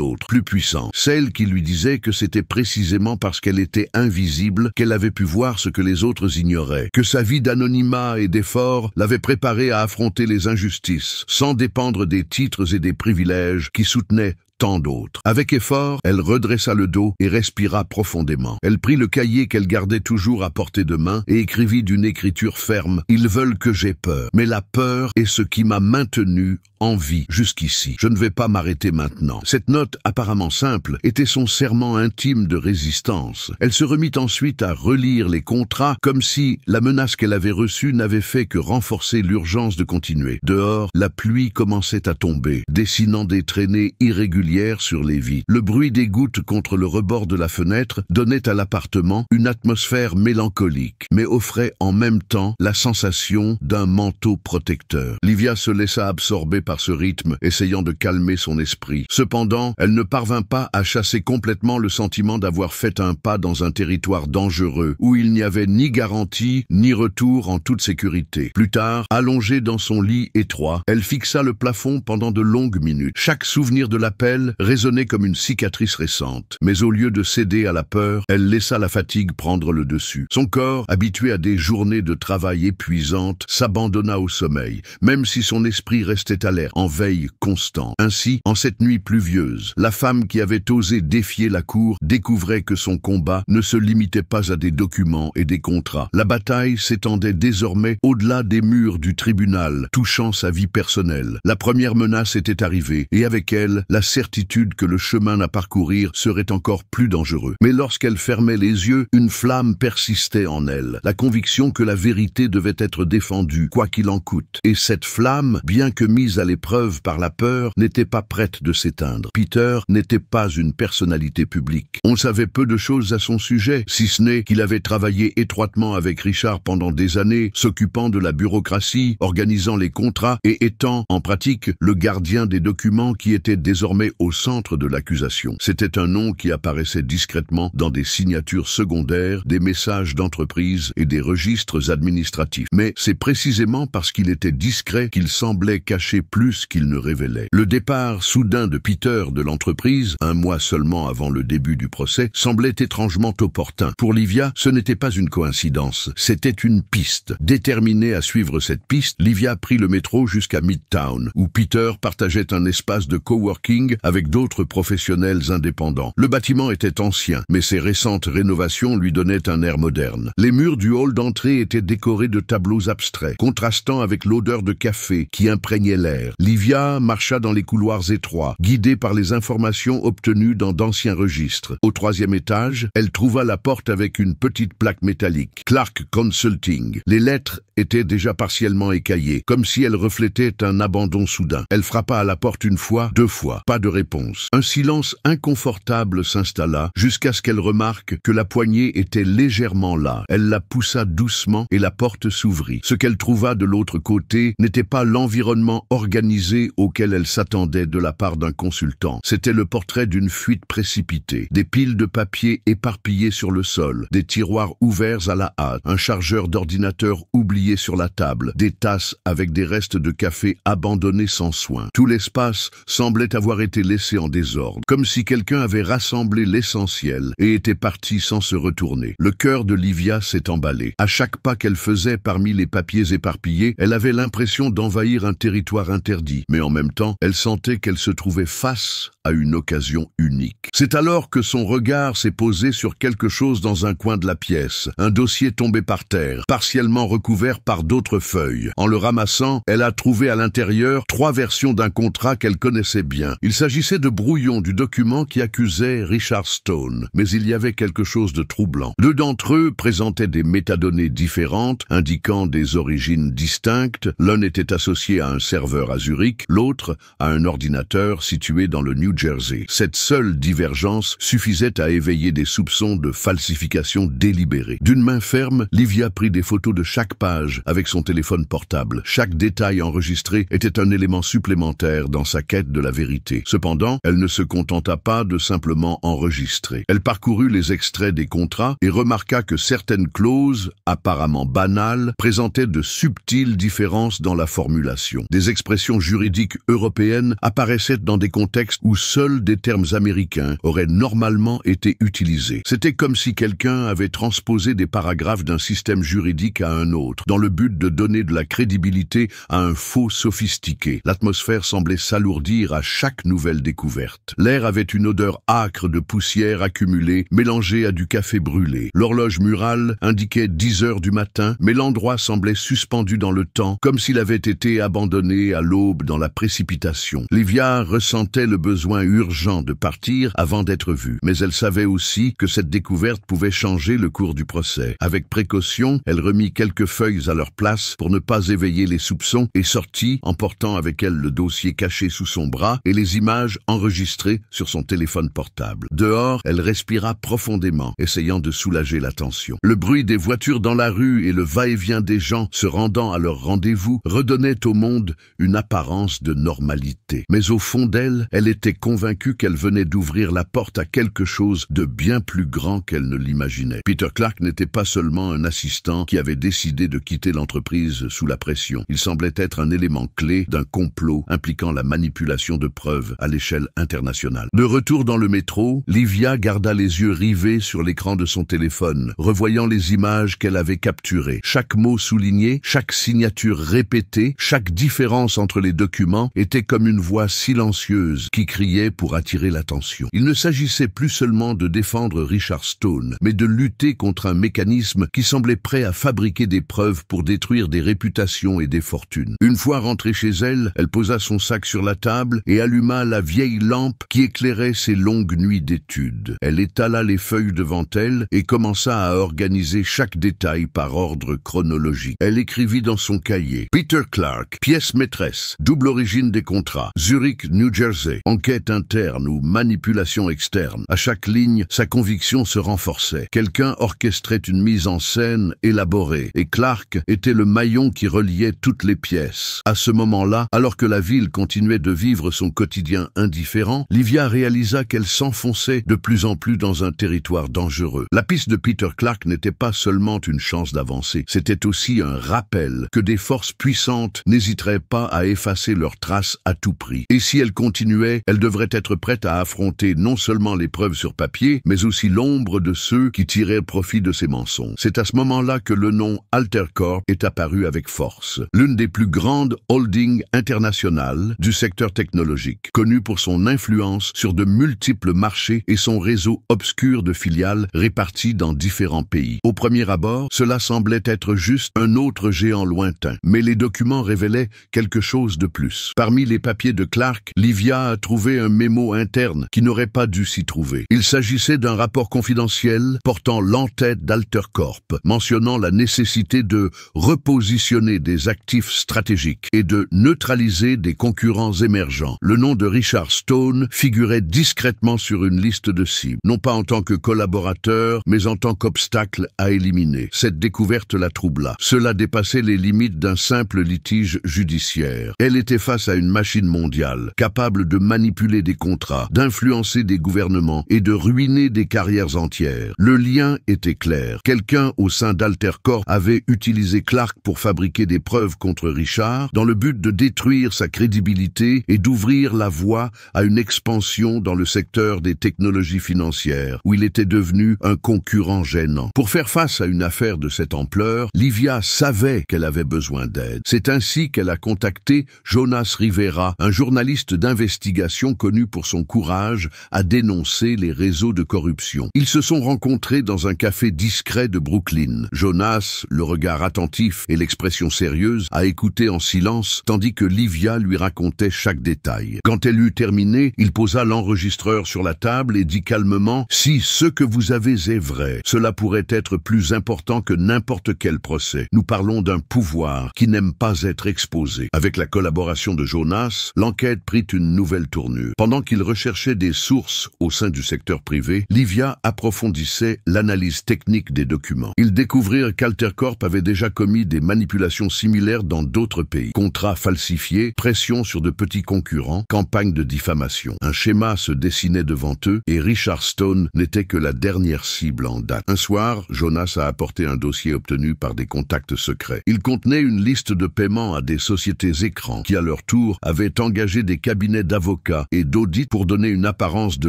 autre, plus puissante, celle qui lui disait que c'était précisément parce qu'elle était invisible qu'elle avait pu voir ce que les autres ignoraient, que sa vie d'anonymat et d'effort l'avait préparée à affronter les injustices, sans dépendre des titres et des privilèges qui soutenaient tant d'autres. Avec effort, elle redressa le dos et respira profondément. Elle prit le cahier qu'elle gardait toujours à portée de main et écrivit d'une écriture ferme: « Ils veulent que j'aie peur, mais la peur est ce qui m'a maintenu en vie jusqu'ici. Je ne vais pas m'arrêter maintenant. » Cette note, apparemment simple, était son serment intime de résistance. Elle se remit ensuite à relire les contrats comme si la menace qu'elle avait reçue n'avait fait que renforcer l'urgence de continuer. Dehors, la pluie commençait à tomber, dessinant des traînées irrégulières sur les vitres. Le bruit des gouttes contre le rebord de la fenêtre donnait à l'appartement une atmosphère mélancolique, mais offrait en même temps la sensation d'un manteau protecteur. Livia se laissa absorber par ce rythme, essayant de calmer son esprit. Cependant, elle ne parvint pas à chasser complètement le sentiment d'avoir fait un pas dans un territoire dangereux, où il n'y avait ni garantie, ni retour en toute sécurité. Plus tard, allongée dans son lit étroit, elle fixa le plafond pendant de longues minutes. Chaque souvenir de l'appel résonnait comme une cicatrice récente. Mais au lieu de céder à la peur, elle laissa la fatigue prendre le dessus. Son corps, habitué à des journées de travail épuisantes, s'abandonna au sommeil, même si son esprit restait alerte, en veille constante. Ainsi, en cette nuit pluvieuse, la femme qui avait osé défier la cour découvrait que son combat ne se limitait pas à des documents et des contrats. La bataille s'étendait désormais au-delà des murs du tribunal, touchant sa vie personnelle. La première menace était arrivée, et avec elle, la certitude que le chemin à parcourir serait encore plus dangereux. Mais lorsqu'elle fermait les yeux, une flamme persistait en elle, la conviction que la vérité devait être défendue, quoi qu'il en coûte. Et cette flamme, bien que mise à l'épreuve par la peur, n'était pas prête de s'éteindre. Peter n'était pas une personnalité publique. On savait peu de choses à son sujet, si ce n'est qu'il avait travaillé étroitement avec Richard pendant des années, s'occupant de la bureaucratie, organisant les contrats et étant, en pratique, le gardien des documents qui étaient désormais au centre de l'accusation. C'était un nom qui apparaissait discrètement dans des signatures secondaires, des messages d'entreprise et des registres administratifs. Mais c'est précisément parce qu'il était discret qu'il semblait cacher plus qu'il ne révélait. Le départ soudain de Peter de l'entreprise, un mois seulement avant le début du procès, semblait étrangement opportun. Pour Livia, ce n'était pas une coïncidence, c'était une piste. Déterminée à suivre cette piste, Livia prit le métro jusqu'à Midtown, où Peter partageait un espace de coworking avec d'autres professionnels indépendants. Le bâtiment était ancien, mais ses récentes rénovations lui donnaient un air moderne. Les murs du hall d'entrée étaient décorés de tableaux abstraits, contrastant avec l'odeur de café qui imprégnait l'air. Livia marcha dans les couloirs étroits, guidée par les informations obtenues dans d'anciens registres. Au 3e étage, elle trouva la porte avec une petite plaque métallique. Clark Consulting. Les lettres étaient déjà partiellement écaillées, comme si elles reflétaient un abandon soudain. Elle frappa à la porte une fois, 2 fois. Pas de réponse. Un silence inconfortable s'installa jusqu'à ce qu'elle remarque que la poignée était légèrement là. Elle la poussa doucement et la porte s'ouvrit. Ce qu'elle trouva de l'autre côté n'était pas l'environnement organique organisé auquel elle s'attendait de la part d'un consultant. C'était le portrait d'une fuite précipitée. Des piles de papier éparpillées sur le sol, des tiroirs ouverts à la hâte, un chargeur d'ordinateur oublié sur la table, des tasses avec des restes de café abandonnés sans soin. Tout l'espace semblait avoir été laissé en désordre, comme si quelqu'un avait rassemblé l'essentiel et était parti sans se retourner. Le cœur de Livia s'est emballé. À chaque pas qu'elle faisait parmi les papiers éparpillés, elle avait l'impression d'envahir un territoire interdit, mais en même temps, elle sentait qu'elle se trouvait face à une occasion unique. C'est alors que son regard s'est posé sur quelque chose dans un coin de la pièce, un dossier tombé par terre, partiellement recouvert par d'autres feuilles. En le ramassant, elle a trouvé à l'intérieur 3 versions d'un contrat qu'elle connaissait bien. Il s'agissait de brouillons du document qui accusait Richard Stone, mais il y avait quelque chose de troublant. 2 d'entre eux présentaient des métadonnées différentes, indiquant des origines distinctes. L'un était associé à un serveur à Zurich, l'autre à un ordinateur situé dans le New Jersey. Cette seule divergence suffisait à éveiller des soupçons de falsification délibérée. D'une main ferme, Livia prit des photos de chaque page avec son téléphone portable. Chaque détail enregistré était un élément supplémentaire dans sa quête de la vérité. Cependant, elle ne se contenta pas de simplement enregistrer. Elle parcourut les extraits des contrats et remarqua que certaines clauses, apparemment banales, présentaient de subtiles différences dans la formulation. Des expressions juridiques européennes apparaissaient dans des contextes où seuls des termes américains auraient normalement été utilisés. C'était comme si quelqu'un avait transposé des paragraphes d'un système juridique à un autre, dans le but de donner de la crédibilité à un faux sophistiqué. L'atmosphère semblait s'alourdir à chaque nouvelle découverte. L'air avait une odeur âcre de poussière accumulée, mélangée à du café brûlé. L'horloge murale indiquait 10 heures du matin, mais l'endroit semblait suspendu dans le temps, comme s'il avait été abandonné à l'aube dans la précipitation. Livia ressentait le besoin urgent de partir avant d'être vue, mais elle savait aussi que cette découverte pouvait changer le cours du procès. Avec précaution, elle remit quelques feuilles à leur place pour ne pas éveiller les soupçons et sortit, emportant avec elle le dossier caché sous son bras et les images enregistrées sur son téléphone portable. Dehors, elle respira profondément, essayant de soulager la tension. Le bruit des voitures dans la rue et le va-et-vient des gens se rendant à leur rendez-vous redonnaient au monde une apparence de normalité. Mais au fond d'elle, elle était convaincue qu'elle venait d'ouvrir la porte à quelque chose de bien plus grand qu'elle ne l'imaginait. Peter Clark n'était pas seulement un assistant qui avait décidé de quitter l'entreprise sous la pression. Il semblait être un élément clé d'un complot impliquant la manipulation de preuves à l'échelle internationale. De retour dans le métro, Livia garda les yeux rivés sur l'écran de son téléphone, revoyant les images qu'elle avait capturées. Chaque mot souligné, chaque signature répétée, chaque différence entre les documents était comme une voix silencieuse qui criait pour attirer l'attention. Il ne s'agissait plus seulement de défendre Richard Stone, mais de lutter contre un mécanisme qui semblait prêt à fabriquer des preuves pour détruire des réputations et des fortunes. Une fois rentrée chez elle, elle posa son sac sur la table et alluma la vieille lampe qui éclairait ses longues nuits d'études. Elle étala les feuilles devant elle et commença à organiser chaque détail par ordre chronologique. Elle écrivit dans son cahier: Peter Clark, pièce maîtresse, double origine des contrats, Zurich, New Jersey, enquête interne ou manipulation externe. À chaque ligne, sa conviction se renforçait. Quelqu'un orchestrait une mise en scène élaborée, et Clark était le maillon qui reliait toutes les pièces. À ce moment-là, alors que la ville continuait de vivre son quotidien indifférent, Livia réalisa qu'elle s'enfonçait de plus en plus dans un territoire dangereux. La piste de Peter Clark n'était pas seulement une chance d'avancer, c'était aussi un rappel que des forces puissantes n'hésiteraient pas à effacer leurs traces à tout prix. Et si elle continuait, elle devrait être prête à affronter non seulement les preuves sur papier, mais aussi l'ombre de ceux qui tiraient profit de ces mensonges. C'est à ce moment-là que le nom Altercorp est apparu avec force. L'une des plus grandes holdings internationales du secteur technologique, connue pour son influence sur de multiples marchés et son réseau obscur de filiales réparties dans différents pays. Au premier abord, cela semblait être juste un autre géant lointain, mais les documents révélaient quelque chose de plus. Parmi les papiers de Clark, Livia a trouvé un mémo interne qui n'aurait pas dû s'y trouver. Il s'agissait d'un rapport confidentiel portant l'entête d'Altercorp, mentionnant la nécessité de repositionner des actifs stratégiques et de neutraliser des concurrents émergents. Le nom de Richard Stone figurait discrètement sur une liste de cibles, non pas en tant que collaborateur, mais en tant qu'obstacle à éliminer. Cette découverte la troubla. Cela dépassait les limites d'un simple litige judiciaire. militaire. Elle était face à une machine mondiale, capable de manipuler des contrats, d'influencer des gouvernements et de ruiner des carrières entières. Le lien était clair. Quelqu'un au sein d'Altercorp avait utilisé Clark pour fabriquer des preuves contre Richard dans le but de détruire sa crédibilité et d'ouvrir la voie à une expansion dans le secteur des technologies financières, où il était devenu un concurrent gênant. Pour faire face à une affaire de cette ampleur, Livia savait qu'elle avait besoin d'aide. C'est ainsi qu'elle a contacté Jonas Rivera, un journaliste d'investigation connu pour son courage à dénoncer les réseaux de corruption. Ils se sont rencontrés dans un café discret de Brooklyn. Jonas, le regard attentif et l'expression sérieuse, a écouté en silence, tandis que Livia lui racontait chaque détail. Quand elle eut terminé, il posa l'enregistreur sur la table et dit calmement « Si ce que vous avez est vrai, cela pourrait être plus important que n'importe quel procès. Nous parlons d'un pouvoir qui n'aime pas être exposé. » Avec la collaboration de Jonas, l'enquête prit une nouvelle tournure. Pendant qu'il recherchait des sources au sein du secteur privé, Livia approfondissait l'analyse technique des documents. Ils découvrirent qu'Altercorp avait déjà commis des manipulations similaires dans d'autres pays. Contrats falsifiés, pression sur de petits concurrents, campagne de diffamation. Un schéma se dessinait devant eux et Richard Stone n'était que la dernière cible en date. Un soir, Jonas a apporté un dossier obtenu par des contacts secrets. Il contenait une liste de paiements à des sociétés écrans qui, à leur tour, avaient engagé des cabinets d'avocats et d'audits pour donner une apparence de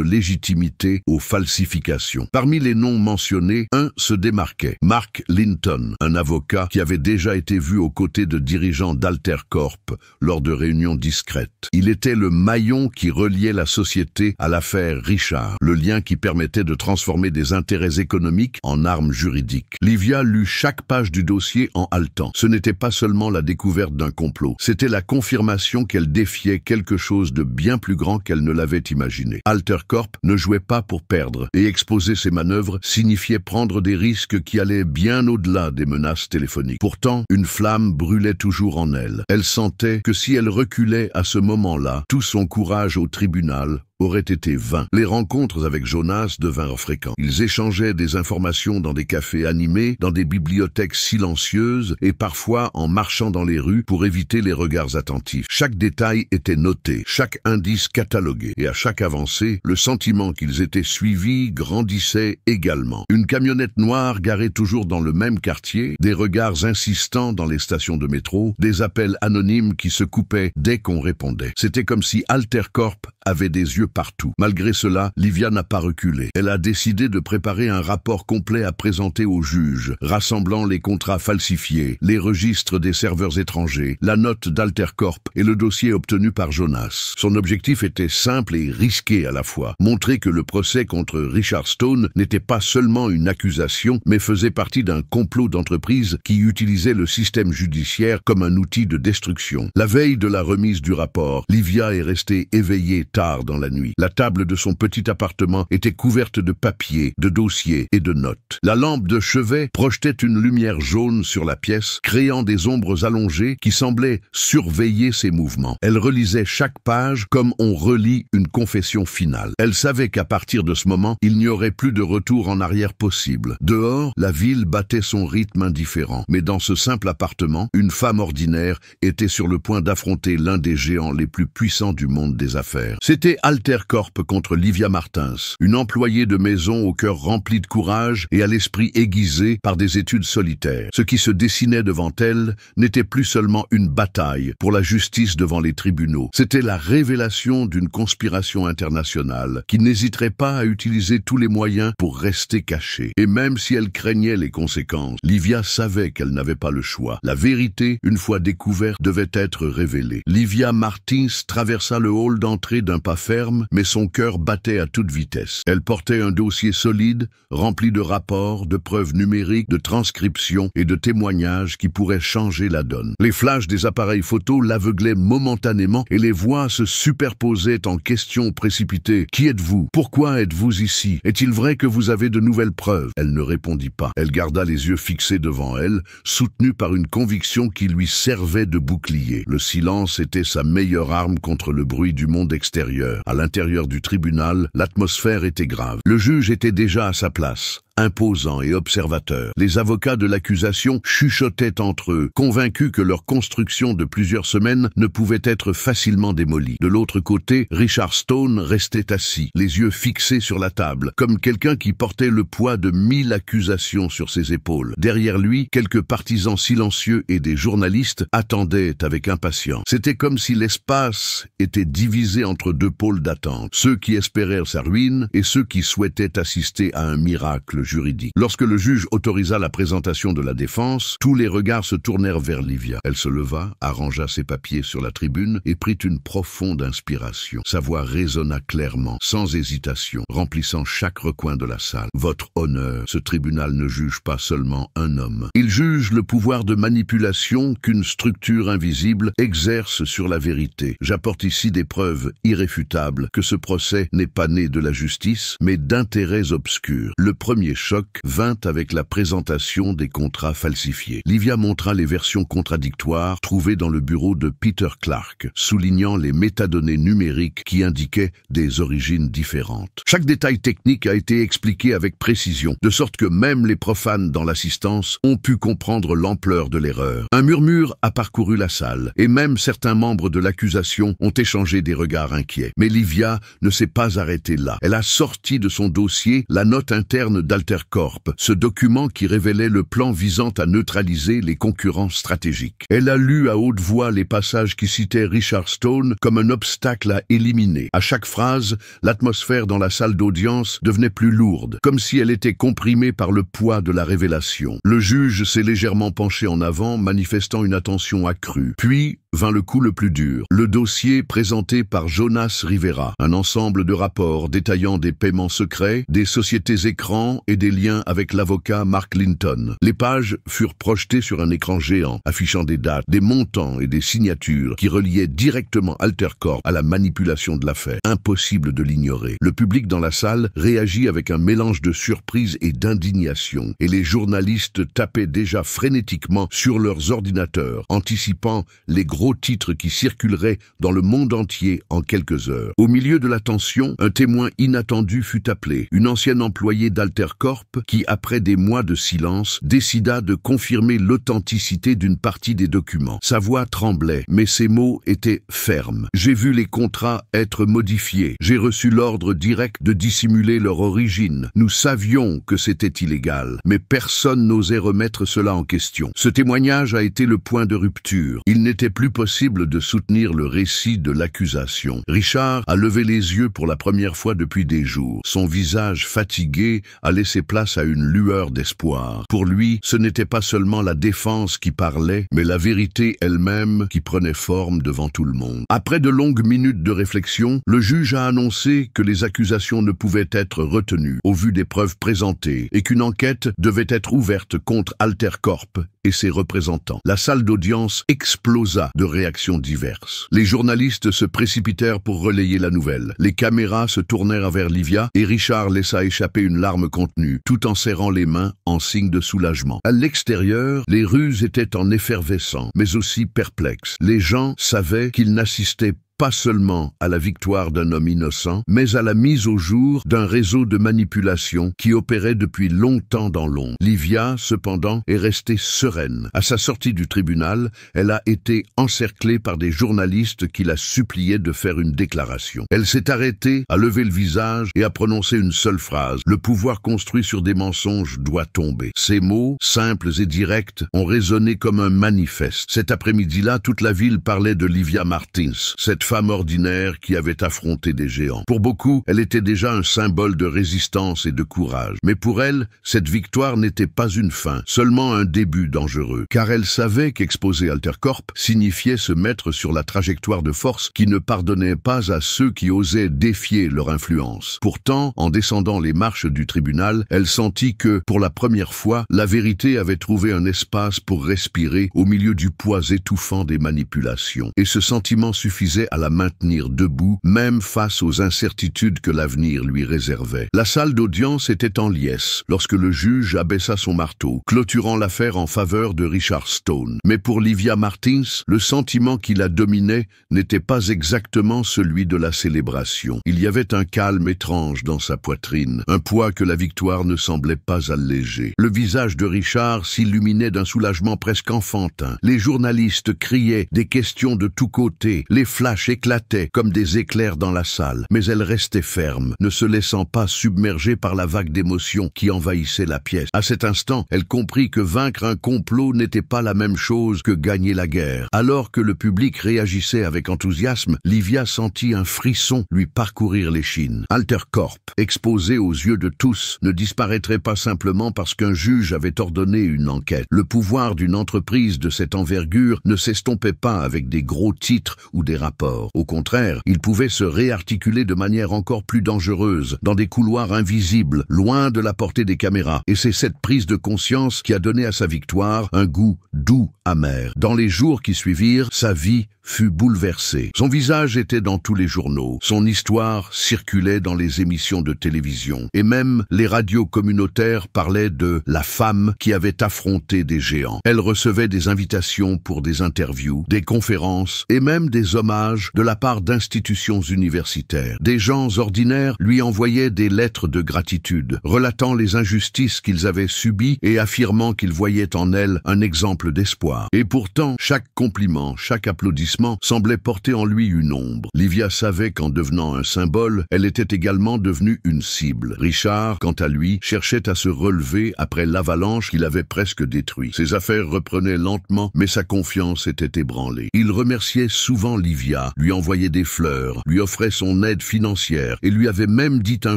légitimité aux falsifications. Parmi les noms mentionnés, un se démarquait. Mark Linton, un avocat qui avait déjà été vu aux côtés de dirigeants d'Altercorp lors de réunions discrètes. Il était le maillon qui reliait la société à l'affaire Richard, le lien qui permettait de transformer des intérêts économiques en armes juridiques. Livia lut chaque page du dossier en haletant. Ce n'était pas seulement la découverte d'un complot, c'était la confirmation qu'elle défiait quelque chose de bien plus grand qu'elle ne l'avait imaginé. Altercorp ne jouait pas pour perdre, et exposer ses manœuvres signifiait prendre des risques qui allaient bien au-delà des menaces téléphoniques. Pourtant, une flamme brûlait toujours en elle. Elle sentait que si elle reculait à ce moment-là, tout son courage au tribunal aurait été vain. Les rencontres avec Jonas devinrent fréquentes. Ils échangeaient des informations dans des cafés animés, dans des bibliothèques silencieuses et parfois en marchant dans les rues pour éviter les regards attentifs. Chaque détail était noté, chaque indice catalogué et à chaque avancée, le sentiment qu'ils étaient suivis grandissait également. Une camionnette noire garée toujours dans le même quartier, des regards insistants dans les stations de métro, des appels anonymes qui se coupaient dès qu'on répondait. C'était comme si Altercorp avait des yeux partout. Malgré cela, Livia n'a pas reculé. Elle a décidé de préparer un rapport complet à présenter au juge, rassemblant les contrats falsifiés, les registres des serveurs étrangers, la note d'Altercorp et le dossier obtenu par Jonas. Son objectif était simple et risqué à la fois, montrer que le procès contre Richard Stone n'était pas seulement une accusation, mais faisait partie d'un complot d'entreprise qui utilisait le système judiciaire comme un outil de destruction. La veille de la remise du rapport, Livia est restée éveillée tard dans la nuit. La table de son petit appartement était couverte de papiers, de dossiers et de notes. La lampe de chevet projetait une lumière jaune sur la pièce, créant des ombres allongées qui semblaient surveiller ses mouvements. Elle relisait chaque page comme on relit une confession finale. Elle savait qu'à partir de ce moment, il n'y aurait plus de retour en arrière possible. Dehors, la ville battait son rythme indifférent. Mais dans ce simple appartement, une femme ordinaire était sur le point d'affronter l'un des géants les plus puissants du monde des affaires. C'était Altercorp contre Livia Martins, une employée de maison au cœur rempli de courage et à l'esprit aiguisé par des études solitaires. Ce qui se dessinait devant elle n'était plus seulement une bataille pour la justice devant les tribunaux. C'était la révélation d'une conspiration internationale qui n'hésiterait pas à utiliser tous les moyens pour rester cachée. Et même si elle craignait les conséquences, Livia savait qu'elle n'avait pas le choix. La vérité, une fois découverte, devait être révélée. Livia Martins traversa le hall d'entrée d'un pas ferme, mais son cœur battait à toute vitesse. Elle portait un dossier solide, rempli de rapports, de preuves numériques, de transcriptions et de témoignages qui pourraient changer la donne. Les flashs des appareils photos l'aveuglaient momentanément et les voix se superposaient en questions précipitées. « Qui êtes-vous? Pourquoi êtes-vous ici? Est-il vrai que vous avez de nouvelles preuves ?» Elle ne répondit pas. Elle garda les yeux fixés devant elle, soutenue par une conviction qui lui servait de bouclier. Le silence était sa meilleure arme contre le bruit du monde extérieur. À l'intérieur du tribunal, l'atmosphère était grave. Le juge était déjà à sa place, imposant et observateur. Les avocats de l'accusation chuchotaient entre eux, convaincus que leur construction de plusieurs semaines ne pouvait être facilement démolie. De l'autre côté, Richard Stone restait assis, les yeux fixés sur la table, comme quelqu'un qui portait le poids de 1000 accusations sur ses épaules. Derrière lui, quelques partisans silencieux et des journalistes attendaient avec impatience. C'était comme si l'espace était divisé entre deux pôles d'attente, ceux qui espérèrent sa ruine et ceux qui souhaitaient assister à un miracle juridique. Lorsque le juge autorisa la présentation de la défense, tous les regards se tournèrent vers Livia. Elle se leva, arrangea ses papiers sur la tribune et prit une profonde inspiration. Sa voix résonna clairement, sans hésitation, remplissant chaque recoin de la salle. Votre honneur, ce tribunal ne juge pas seulement un homme. Il juge le pouvoir de manipulation qu'une structure invisible exerce sur la vérité. J'apporte ici des preuves irréfutables que ce procès n'est pas né de la justice, mais d'intérêts obscurs. Le premier choc vint avec la présentation des contrats falsifiés. Livia montra les versions contradictoires trouvées dans le bureau de Peter Clark, soulignant les métadonnées numériques qui indiquaient des origines différentes. Chaque détail technique a été expliqué avec précision, de sorte que même les profanes dans l'assistance ont pu comprendre l'ampleur de l'erreur. Un murmure a parcouru la salle, et même certains membres de l'accusation ont échangé des regards inquiets. Mais Livia ne s'est pas arrêtée là. Elle a sorti de son dossier la note interne d'Altercorp, ce document qui révélait le plan visant à neutraliser les concurrents stratégiques. Elle a lu à haute voix les passages qui citaient Richard Stone comme un obstacle à éliminer. À chaque phrase, l'atmosphère dans la salle d'audience devenait plus lourde, comme si elle était comprimée par le poids de la révélation. Le juge s'est légèrement penché en avant, manifestant une attention accrue. Puis vint le coup le plus dur, le dossier présenté par Jonas Rivera, un ensemble de rapports détaillant des paiements secrets, des sociétés écrans et des liens avec l'avocat Mark Linton. Les pages furent projetées sur un écran géant, affichant des dates, des montants et des signatures qui reliaient directement Altercorp à la manipulation de l'affaire. Impossible de l'ignorer. Le public dans la salle réagit avec un mélange de surprise et d'indignation, et les journalistes tapaient déjà frénétiquement sur leurs ordinateurs, anticipant les gros titres qui circuleraient dans le monde entier en quelques heures. Au milieu de la tension, un témoin inattendu fut appelé, une ancienne employée d'Altercorp qui, après des mois de silence, décida de confirmer l'authenticité d'une partie des documents. Sa voix tremblait, mais ses mots étaient fermes. « J'ai vu les contrats être modifiés. J'ai reçu l'ordre direct de dissimuler leur origine. Nous savions que c'était illégal, mais personne n'osait remettre cela en question. » Ce témoignage a été le point de rupture. Il n'était plus possible de soutenir le récit de l'accusation. Richard a levé les yeux pour la première fois depuis des jours. Son visage fatigué a laissé place à une lueur d'espoir. Pour lui, ce n'était pas seulement la défense qui parlait, mais la vérité elle-même qui prenait forme devant tout le monde. Après de longues minutes de réflexion, le juge a annoncé que les accusations ne pouvaient être retenues au vu des preuves présentées et qu'une enquête devait être ouverte contre Altercorp et ses représentants. La salle d'audience explosa de réactions diverses. Les journalistes se précipitèrent pour relayer la nouvelle. Les caméras se tournèrent vers Livia et Richard laissa échapper une larme contenue, tout en serrant les mains en signe de soulagement. À l'extérieur, les rues étaient en effervescence, mais aussi perplexes. Les gens savaient qu'ils n'assistaient pas seulement à la victoire d'un homme innocent, mais à la mise au jour d'un réseau de manipulation qui opérait depuis longtemps dans l'ombre. Livia, cependant, est restée sereine. À sa sortie du tribunal, elle a été encerclée par des journalistes qui la suppliaient de faire une déclaration. Elle s'est arrêtée, a levé le visage et a prononcé une seule phrase. « Le pouvoir construit sur des mensonges doit tomber. » Ces mots, simples et directs, ont résonné comme un manifeste. Cet après-midi-là, toute la ville parlait de Livia Martins, cette femme ordinaire qui avait affronté des géants. Pour beaucoup, elle était déjà un symbole de résistance et de courage. Mais pour elle, cette victoire n'était pas une fin, seulement un début dangereux. Car elle savait qu'exposer Altercorp signifiait se mettre sur la trajectoire de force qui ne pardonnait pas à ceux qui osaient défier leur influence. Pourtant, en descendant les marches du tribunal, elle sentit que, pour la première fois, la vérité avait trouvé un espace pour respirer au milieu du poids étouffant des manipulations. Et ce sentiment suffisait à la maintenir debout, même face aux incertitudes que l'avenir lui réservait. La salle d'audience était en liesse lorsque le juge abaissa son marteau, clôturant l'affaire en faveur de Richard Stone. Mais pour Livia Martins, le sentiment qui la dominait n'était pas exactement celui de la célébration. Il y avait un calme étrange dans sa poitrine, un poids que la victoire ne semblait pas alléger. Le visage de Richard s'illuminait d'un soulagement presque enfantin. Les journalistes criaient, des questions de tous côtés, les flashs éclataient comme des éclairs dans la salle, mais elle restait ferme, ne se laissant pas submerger par la vague d'émotions qui envahissait la pièce. À cet instant, elle comprit que vaincre un complot n'était pas la même chose que gagner la guerre. Alors que le public réagissait avec enthousiasme, Livia sentit un frisson lui parcourir l'échine. Altercorp, exposé aux yeux de tous, ne disparaîtrait pas simplement parce qu'un juge avait ordonné une enquête. Le pouvoir d'une entreprise de cette envergure ne s'estompait pas avec des gros titres ou des rapports. Au contraire, il pouvait se réarticuler de manière encore plus dangereuse, dans des couloirs invisibles, loin de la portée des caméras. Et c'est cette prise de conscience qui a donné à sa victoire un goût doux, amer. Dans les jours qui suivirent, sa vie fut bouleversée. Son visage était dans tous les journaux, son histoire circulait dans les émissions de télévision, et même les radios communautaires parlaient de la femme qui avait affronté des géants. Elle recevait des invitations pour des interviews, des conférences et même des hommages de la part d'institutions universitaires. Des gens ordinaires lui envoyaient des lettres de gratitude, relatant les injustices qu'ils avaient subies et affirmant qu'ils voyaient en elle un exemple d'espoir. Et pourtant, chaque compliment, chaque applaudissement semblait porter en lui une ombre. Livia savait qu'en devenant un symbole, elle était également devenue une cible. Richard, quant à lui, cherchait à se relever après l'avalanche qu'il avait presque détruit. Ses affaires reprenaient lentement, mais sa confiance était ébranlée. Il remerciait souvent Livia, lui envoyait des fleurs, lui offrait son aide financière et lui avait même dit un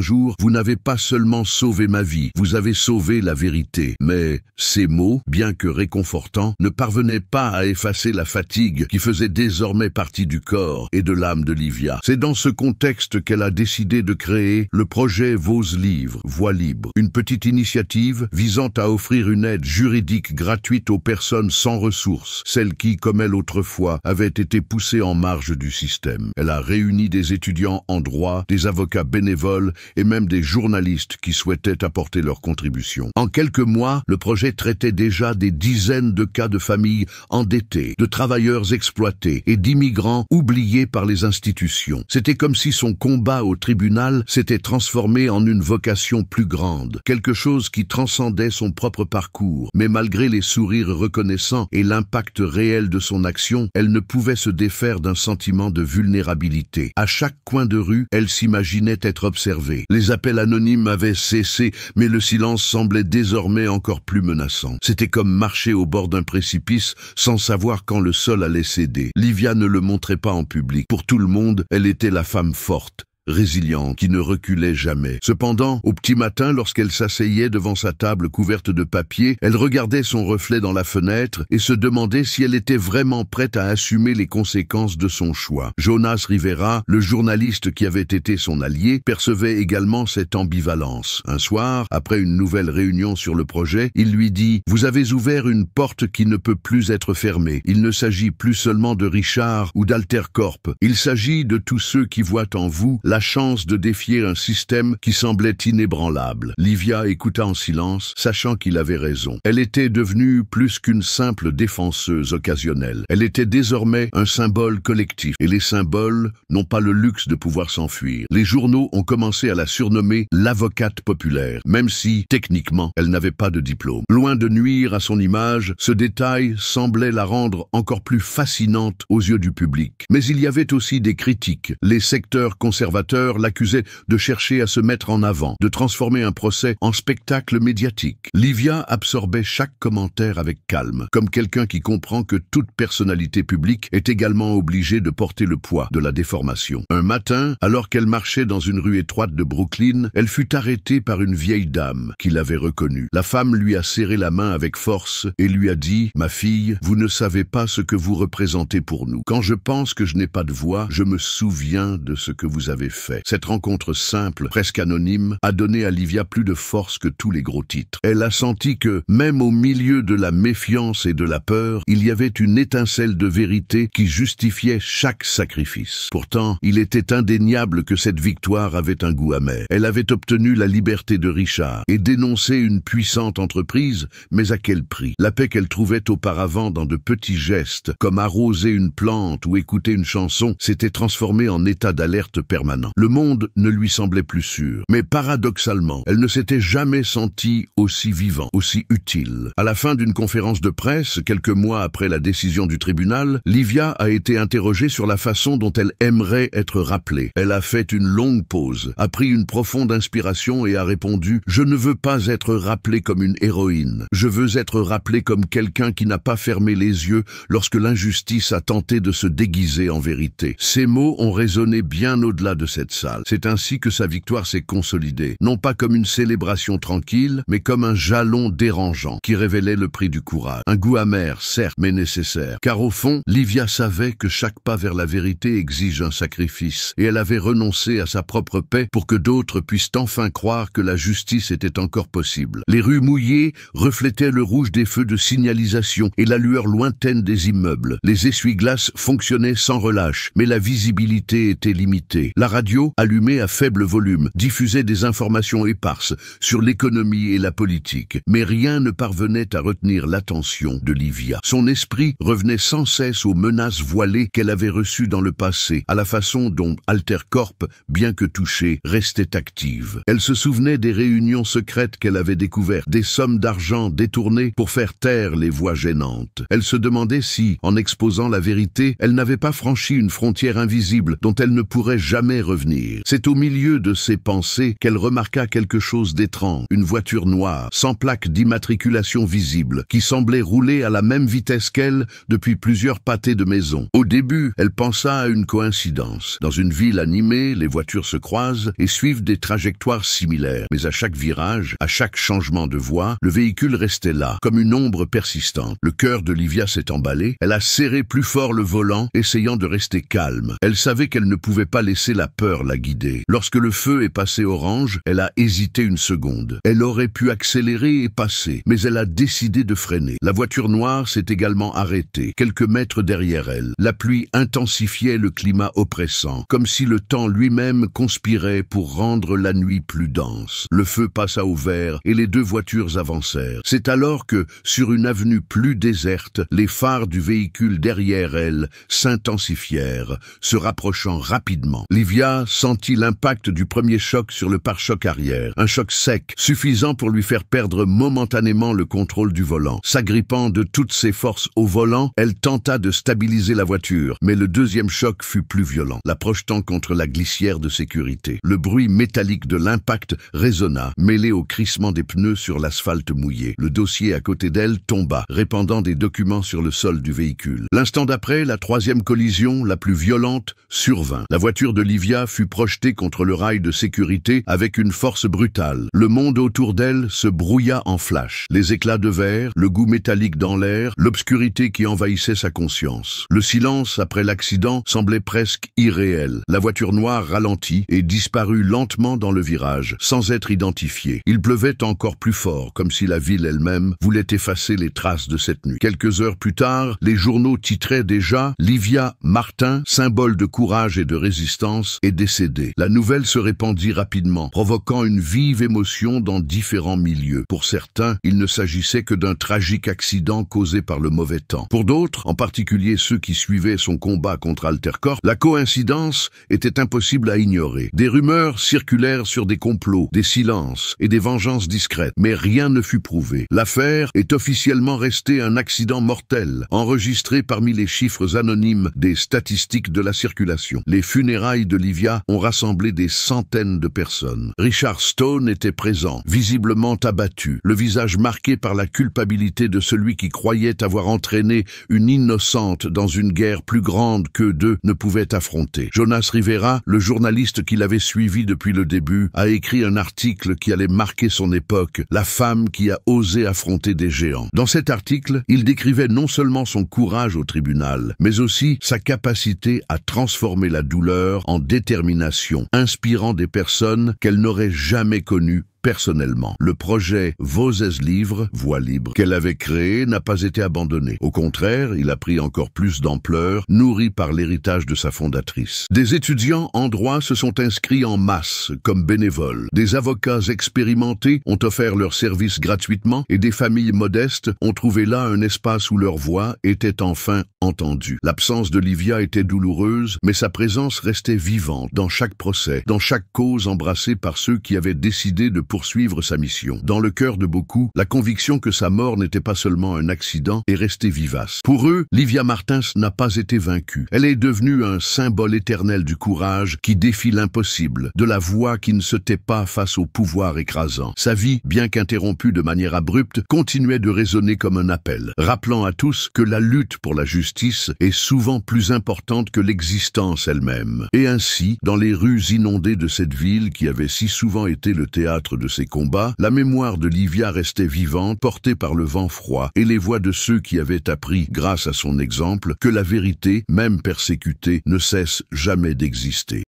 jour « Vous n'avez pas seulement sauvé ma vie, vous avez sauvé la vérité ». Mais ces mots, bien que réconfortants, ne parvenaient pas à effacer la fatigue qui faisait désormais partie du corps et de l'âme de Livia. C'est dans ce contexte qu'elle a décidé de créer le projet Vos Livres, Voix Libre, une petite initiative visant à offrir une aide juridique gratuite aux personnes sans ressources, celles qui, comme elle autrefois, avaient été poussées en marge du système. Elle a réuni des étudiants en droit, des avocats bénévoles et même des journalistes qui souhaitaient apporter leur contribution. En quelques mois, le projet traitait déjà des dizaines de cas de familles endettées, de travailleurs exploités et d'immigrants oubliés par les institutions. C'était comme si son combat au tribunal s'était transformé en une vocation plus grande, quelque chose qui transcendait son propre parcours. Mais malgré les sourires reconnaissants et l'impact réel de son action, elle ne pouvait se défaire d'un sentiment de vulnérabilité. À chaque coin de rue, elle s'imaginait être observée. Les appels anonymes avaient cessé, mais le silence semblait désormais encore plus menaçant. C'était comme marcher au bord d'un précipice sans savoir quand le sol allait céder. Livia ne le montrait pas en public. Pour tout le monde, elle était la femme forte, résiliente, qui ne reculait jamais. Cependant, au petit matin, lorsqu'elle s'asseyait devant sa table couverte de papier, elle regardait son reflet dans la fenêtre et se demandait si elle était vraiment prête à assumer les conséquences de son choix. Jonas Rivera, le journaliste qui avait été son allié, percevait également cette ambivalence. Un soir, après une nouvelle réunion sur le projet, il lui dit « Vous avez ouvert une porte qui ne peut plus être fermée. Il ne s'agit plus seulement de Richard ou d'Altercorp. Il s'agit de tous ceux qui voient en vous la chance de défier un système qui semblait inébranlable. » Livia écouta en silence, sachant qu'il avait raison. Elle était devenue plus qu'une simple défenseuse occasionnelle. Elle était désormais un symbole collectif, et les symboles n'ont pas le luxe de pouvoir s'enfuir. Les journaux ont commencé à la surnommer l'avocate populaire, même si, techniquement, elle n'avait pas de diplôme. Loin de nuire à son image, ce détail semblait la rendre encore plus fascinante aux yeux du public. Mais il y avait aussi des critiques. Les secteurs conservateurs l'accusaient de chercher à se mettre en avant, de transformer un procès en spectacle médiatique. Livia absorbait chaque commentaire avec calme, comme quelqu'un qui comprend que toute personnalité publique est également obligée de porter le poids de la déformation. Un matin, alors qu'elle marchait dans une rue étroite de Brooklyn, elle fut arrêtée par une vieille dame qui l'avait reconnue. La femme lui a serré la main avec force et lui a dit « Ma fille, vous ne savez pas ce que vous représentez pour nous. Quand je pense que je n'ai pas de voix, je me souviens de ce que vous avez fait. faits. Cette rencontre simple, presque anonyme, a donné à Livia plus de force que tous les gros titres. Elle a senti que, même au milieu de la méfiance et de la peur, il y avait une étincelle de vérité qui justifiait chaque sacrifice. Pourtant, il était indéniable que cette victoire avait un goût amer. Elle avait obtenu la liberté de Richard et dénoncé une puissante entreprise, mais à quel prix? La paix qu'elle trouvait auparavant dans de petits gestes, comme arroser une plante ou écouter une chanson, s'était transformée en état d'alerte permanent. Le monde ne lui semblait plus sûr, mais paradoxalement, elle ne s'était jamais sentie aussi vivant, aussi utile. À la fin d'une conférence de presse, quelques mois après la décision du tribunal, Livia a été interrogée sur la façon dont elle aimerait être rappelée. Elle a fait une longue pause, a pris une profonde inspiration et a répondu « Je ne veux pas être rappelée comme une héroïne. Je veux être rappelée comme quelqu'un qui n'a pas fermé les yeux lorsque l'injustice a tenté de se déguiser en vérité. » Ces mots ont résonné bien au-delà de cette salle. C'est ainsi que sa victoire s'est consolidée, non pas comme une célébration tranquille, mais comme un jalon dérangeant qui révélait le prix du courage. Un goût amer, certes, mais nécessaire. Car au fond, Livia savait que chaque pas vers la vérité exige un sacrifice, et elle avait renoncé à sa propre paix pour que d'autres puissent enfin croire que la justice était encore possible. Les rues mouillées reflétaient le rouge des feux de signalisation et la lueur lointaine des immeubles. Les essuie-glaces fonctionnaient sans relâche, mais la visibilité était limitée. La radio, allumée à faible volume, diffusait des informations éparses sur l'économie et la politique, mais rien ne parvenait à retenir l'attention de Livia. Son esprit revenait sans cesse aux menaces voilées qu'elle avait reçues dans le passé, à la façon dont Altercorp, bien que touchée, restait active. Elle se souvenait des réunions secrètes qu'elle avait découvertes, des sommes d'argent détournées pour faire taire les voix gênantes. Elle se demandait si, en exposant la vérité, elle n'avait pas franchi une frontière invisible dont elle ne pourrait jamais revenir. C'est au milieu de ses pensées qu'elle remarqua quelque chose d'étrange, une voiture noire, sans plaque d'immatriculation visible, qui semblait rouler à la même vitesse qu'elle depuis plusieurs pâtés de maison. Au début, elle pensa à une coïncidence. Dans une ville animée, les voitures se croisent et suivent des trajectoires similaires. Mais à chaque virage, à chaque changement de voie, le véhicule restait là, comme une ombre persistante. Le cœur de Livia s'est emballé. Elle a serré plus fort le volant, essayant de rester calme. Elle savait qu'elle ne pouvait pas laisser la peur la guider. Lorsque le feu est passé orange, elle a hésité une seconde. Elle aurait pu accélérer et passer, mais elle a décidé de freiner. La voiture noire s'est également arrêtée, quelques mètres derrière elle. La pluie intensifiait le climat oppressant, comme si le temps lui-même conspirait pour rendre la nuit plus dense. Le feu passa au vert et les deux voitures avancèrent. C'est alors que, sur une avenue plus déserte, les phares du véhicule derrière elle s'intensifièrent, se rapprochant rapidement. Livia sentit l'impact du premier choc sur le pare-choc arrière, un choc sec, suffisant pour lui faire perdre momentanément le contrôle du volant. S'agrippant de toutes ses forces au volant, elle tenta de stabiliser la voiture, mais le deuxième choc fut plus violent, la projetant contre la glissière de sécurité. Le bruit métallique de l'impact résonna, mêlé au crissement des pneus sur l'asphalte mouillé. Le dossier à côté d'elle tomba, répandant des documents sur le sol du véhicule. L'instant d'après, la troisième collision, la plus violente, survint. La voiture de Livia fut projetée contre le rail de sécurité avec une force brutale. Le monde autour d'elle se brouilla en flash. Les éclats de verre, le goût métallique dans l'air, l'obscurité qui envahissait sa conscience. Le silence après l'accident semblait presque irréel. La voiture noire ralentit et disparut lentement dans le virage, sans être identifiée. Il pleuvait encore plus fort, comme si la ville elle-même voulait effacer les traces de cette nuit. Quelques heures plus tard, les journaux titraient déjà « Livia Martin, symbole de courage et de résistance, est décédée ». La nouvelle se répandit rapidement, provoquant une vive émotion dans différents milieux. Pour certains, il ne s'agissait que d'un tragique accident causé par le mauvais temps. Pour d'autres, en particulier ceux qui suivaient son combat contre Altercorp, la coïncidence était impossible à ignorer. Des rumeurs circulèrent sur des complots, des silences et des vengeances discrètes, mais rien ne fut prouvé. L'affaire est officiellement restée un accident mortel, enregistré parmi les chiffres anonymes des statistiques de la circulation. Les funérailles de Livia ont rassemblé des centaines de personnes. Richard Stone était présent, visiblement abattu, le visage marqué par la culpabilité de celui qui croyait avoir entraîné une innocente dans une guerre plus grande qu'eux deux ne pouvaient affronter. Jonas Rivera, le journaliste qui l'avait suivi depuis le début, a écrit un article qui allait marquer son époque, La femme qui a osé affronter des géants. Dans cet article, il décrivait non seulement son courage au tribunal, mais aussi sa capacité à transformer la douleur en détermination détermination, inspirant des personnes qu'elle n'aurait jamais connues personnellement. Le projet Vosez Livre, Voix libre, qu'elle avait créé n'a pas été abandonné. Au contraire, il a pris encore plus d'ampleur, nourri par l'héritage de sa fondatrice. Des étudiants en droit se sont inscrits en masse comme bénévoles. Des avocats expérimentés ont offert leurs services gratuitement et des familles modestes ont trouvé là un espace où leur voix était enfin entendue. L'absence de Livia était douloureuse, mais sa présence restait vivante dans chaque procès, dans chaque cause embrassée par ceux qui avaient décidé de poursuivre sa mission. Dans le cœur de beaucoup, la conviction que sa mort n'était pas seulement un accident est restée vivace. Pour eux, Livia Martins n'a pas été vaincue. Elle est devenue un symbole éternel du courage qui défie l'impossible, de la voix qui ne se tait pas face au pouvoir écrasant. Sa vie, bien qu'interrompue de manière abrupte, continuait de résonner comme un appel, rappelant à tous que la lutte pour la justice est souvent plus importante que l'existence elle-même. Et ainsi, dans les rues inondées de cette ville qui avait si souvent été le théâtre de ses combats, la mémoire de Livia restait vivante, portée par le vent froid et les voix de ceux qui avaient appris, grâce à son exemple, que la vérité, même persécutée, ne cesse jamais d'exister.